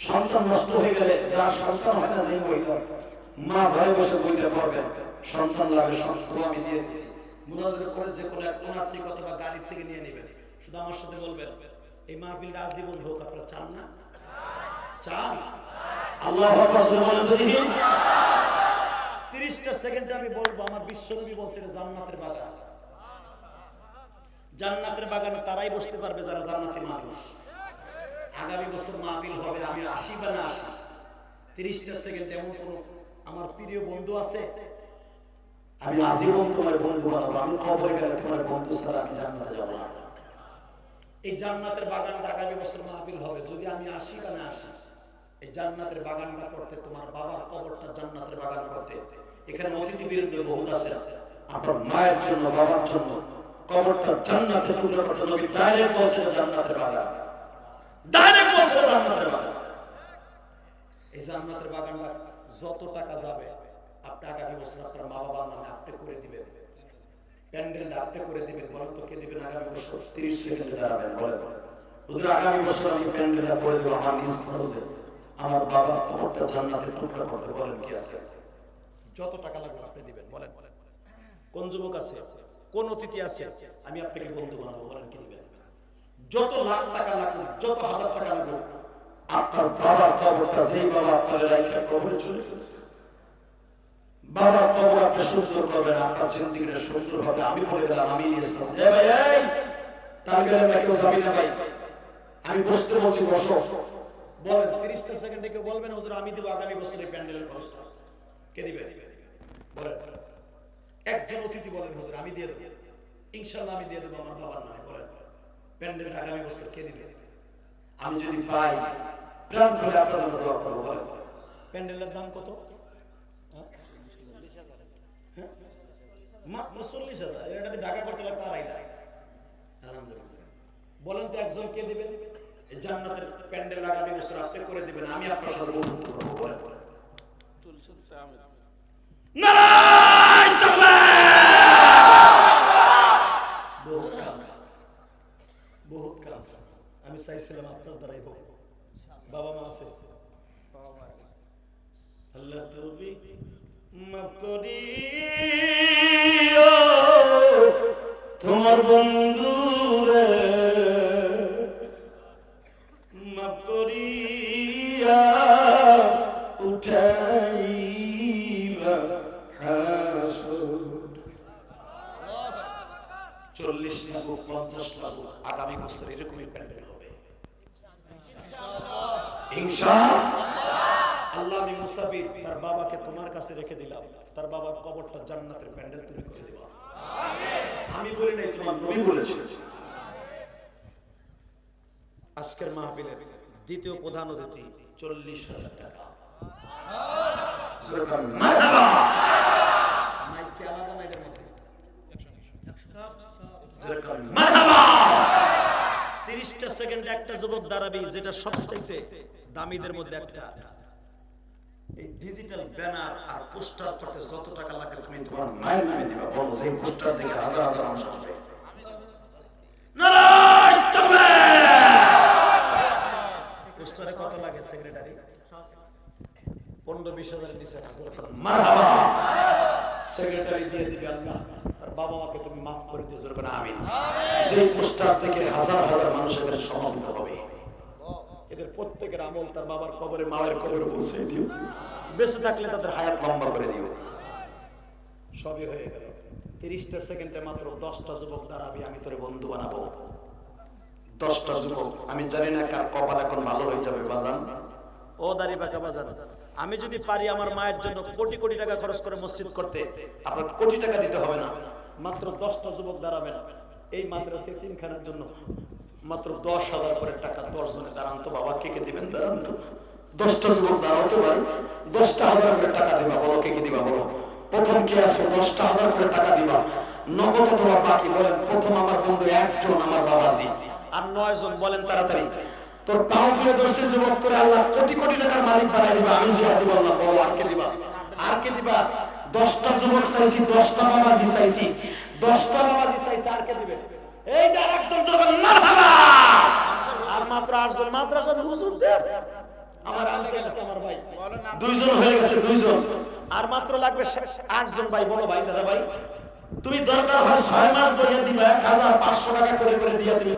সন্তান নষ্ট হয়ে গেলে, যার সন্তান হয় না যে মহিলা, মা ঘরে বসে বইটা পড়বেন, সন্তান লাভের সন্তান আমি দিয়ে দিচ্ছি। মুনাজাতের পরে যে কোনো এক কোনার্থিক অথবা গাড়ির থেকে নিয়ে নেবেন, শুধু আমার সাথে বলবেন এই মাহফিলটা আজীবন হোক। আপনারা চান না? চান? আল্লাহু আকবার বলেন তো দেখি। 30টা সেকেন্ডে আমি বলবো, আমার বিশ্বনবী বলছে এটা জান্নাতের বাগান। জান্নাতের বাগানে তারাই বসতে পারবে যারা জান্নাতি মানুষ। আগামী বছর মাহফিল হবে, আমি আসি বা না আসি, 30টা সেকেন্ড এমন কোন আমার প্রিয় বন্ধু আছে, আমি আজীবন তোমার বন্ধু বানাবো, আমি কবরে গেলে তোমার বন্ধু ছাড়া আমি জান্নাতে যাব না। এই জান্নাতের বাগানটা আগামী বছর মাহফিল হবে, যদি আমি আসি বা না আসি। এই জান্নাতের বাগানটা করতে, তোমার বাবার কবরটা জান্নাতের বাগান করতে, এখানে অতিথি বৃন্দ বহুত আছে, আপনার মায়ের জন্য, বাবার জন্য কবরটা জান্নাতে তুলে করতে নবী ডাইরেক্ট বলছে জান্নাতের বাগান, ডাইরেক্ট বলছে জান্নাতের বাগান। এই জান্নাতের বাগানটা যত টাকা যাবে আপনি আগামী বছর আপনার মা বাবার নামে আপনি করে দিবেন, প্যান্ডেল আপনি করে দিবেন। বলেন তো কে দিবেন আগামী বছর? 30 সেকেন্ডে দাঁড়াবেন, বলেন হুজুর আগামী বছর আমি প্যান্ডেলটা করে দেব আমার নিজ খরচে, আমার বাবার কবরটা জান্নাতের টুকরা করতে। বলেন কি আছে? যত টাকা লাগবে আপনি দিবেন। বলেন কোন যুবক আছে, কোন অতিথি আছে, আমি আপনাকে বন্ধু বানাবো। বলেন কি দিবেন? যত লাখ টাকা লাগুক, যত হাজার টাকা লাগুক, আপনার বাবার কবরটা যেই বাবা আপনার রাইখা কবরে চলে গেছে, বাবার কবর আপনি সুন্দর করবেন, আপনার জিন্দেগিটা সুন্দর হবে। আমি বলে গেলাম, আমি নিয়েছিলাম ভাই এই তার গেলে না কেউ যাবি না ভাই, আমি বসতে বলছি বসো। বলেন 30টা সেকেন্ডে কেউ বলবেন হুজুর আমি দেব আগামী বছরের প্যান্ডেলের খরচটা, কে দিবে? বলেন একজন অতিথি বলেন হুজুর আমি দিয়ে দেব, ইনশাআল্লাহ আমি দিয়ে দেব আমার বাবার নামে। বলেন প্যান্ডেলটা আগামী বছর কে দিবে? আমি যদি পাই প্রাণ খুলে আপনার জন্য দোয়া করবো। বলেন প্যান্ডেলের দাম কত? মাত্র 40,000। এটাতে ঢাকা করতে লাগতো 2.5 লাখ। আলহামদুলিল্লাহ। বলেন তো একজন কে দিবেন? এই জান্নাতের প্যান্ডেল আগামী বছর আপনি করে দিবেন, আমি আপনার সাথে বন্ধুত্ব করবো। বলেন নারায়ণ তাকবীর। বহুত কাজ আমি চাইছিলাম আপনার দ্বারাই হোক। বাবা মা আছে? আল্লাহ তুমি মাফ করিও তোমার বন্ধুরে, মাফ করিয়া উঠাইবা হাসর। 40 লাগুক 50 লাগুক আগামী বছর এরকমই প্যান্ডেল হবে ইনশাআল্লাহ। আমি মুসাফির তার বাবাকে তোমার কাছে রেখে দিলাম, তার বাবার কবরটা জান্নাতের প্যান্ডেল তুমি করে দিবা। আমি বলি নাই, তোমার নবী বলেছে। আজকের মাহফিলের দ্বিতীয় প্রধান অতিথি 40,000 টাকা। মারহাবা। মাইক আলাদা নাই এর মধ্যে। মারহাবা। 30টা সেকেন্ড একটা যুবক দাঁড়াবি, যেটা সবচাইতে দামিদের মধ্যে একটা। এই ডিজিটাল ব্যানার আর পোস্টার করতে যত টাকা লাগে তুমি তোমার মায়ের নামে দিবা। বলো সেই পোস্টার থেকে হাজার হাজার মানুষ আসবে। নারায়ণ তাকবীর। পোস্টারে কত লাগে সেক্রেটারি? 15-20,000 নিচে না। মারহাবা। সেক্রেটারি দিয়ে দিবে আল্লাহ তার বাবা মাকে তুমি মাফ করে দিও। জোরে করে আমিন। সেই পোস্টার থেকে হাজার হাজার মানুষের সমাবেত হবে। এদের প্রত্যেকের আমল তার বাবার কবরে মায়ের কবরে পৌঁছে দিও, বেঁচে থাকলে তাদের হায়াত লম্বা করে দিও। সবই হয়ে গেল। 30টা সেকেন্ডে মাত্র 10টা যুবক দাঁড়াবি, আমি তোরে বন্ধু বানাবো। 10টা যুবক, আমি জানি না কার কপাল এখন ভালো হয়ে যাবে বাজান। ও দাড়ি বাঁকা বাজান, আমি যদি পারি আমার মায়ের জন্য কোটি কোটি টাকা খরচ করে মসজিদ করতে, আপনার কোটি টাকা দিতে হবে না। মাত্র 10টা যুবক দাঁড়াবেন এই মাদ্রাসায় 3 খানার জন্য। মাত্র 10,000 করে টাকা 10 জনে দাঁড়ান তো বাবা, কে কে দিবেন? দাঁড়ান তো 10টা যুবক দাঁড়াও তো ভাই। 10,000 করে টাকা দিবা। বলো কে কে দিবা? বলো প্রথম কে আছে? 10,000 করে টাকা দিবা, নগদ অথবা বাকি। বলেন প্রথম আমার বন্ধু একজন, আমার বাবাজি। আর 9 জন বলেন তাড়াতাড়ি। তোর পাও ধরে 10 যুবক করে আল্লাহ কোটি কোটি টাকার মালিক বানাই দিবা। আমি জিহাদি বললাম, বলো আর কে দিবা? আর কে দিবা? 10টা যুবক চাইছি, 10টা বাবাজি চাইছি, 10টা বাবাজি চাইছি। আর কে দিবে? এই যে আরেকজন যুবক মারহাবা। আর মাত্র 8 জন মাদ্রাসার হুজুর দেব। আমার আনতে গেছে আমার ভাই 2 জন হয়ে গেছে, 2 জন। আর মাত্র লাগবে 8 জন ভাই। বলো ভাই, দাদা ভাই তুমি দরকার হয় 6 মাস বইয়ে দিবা, 1,500 টাকা করে দিয়ে তুমি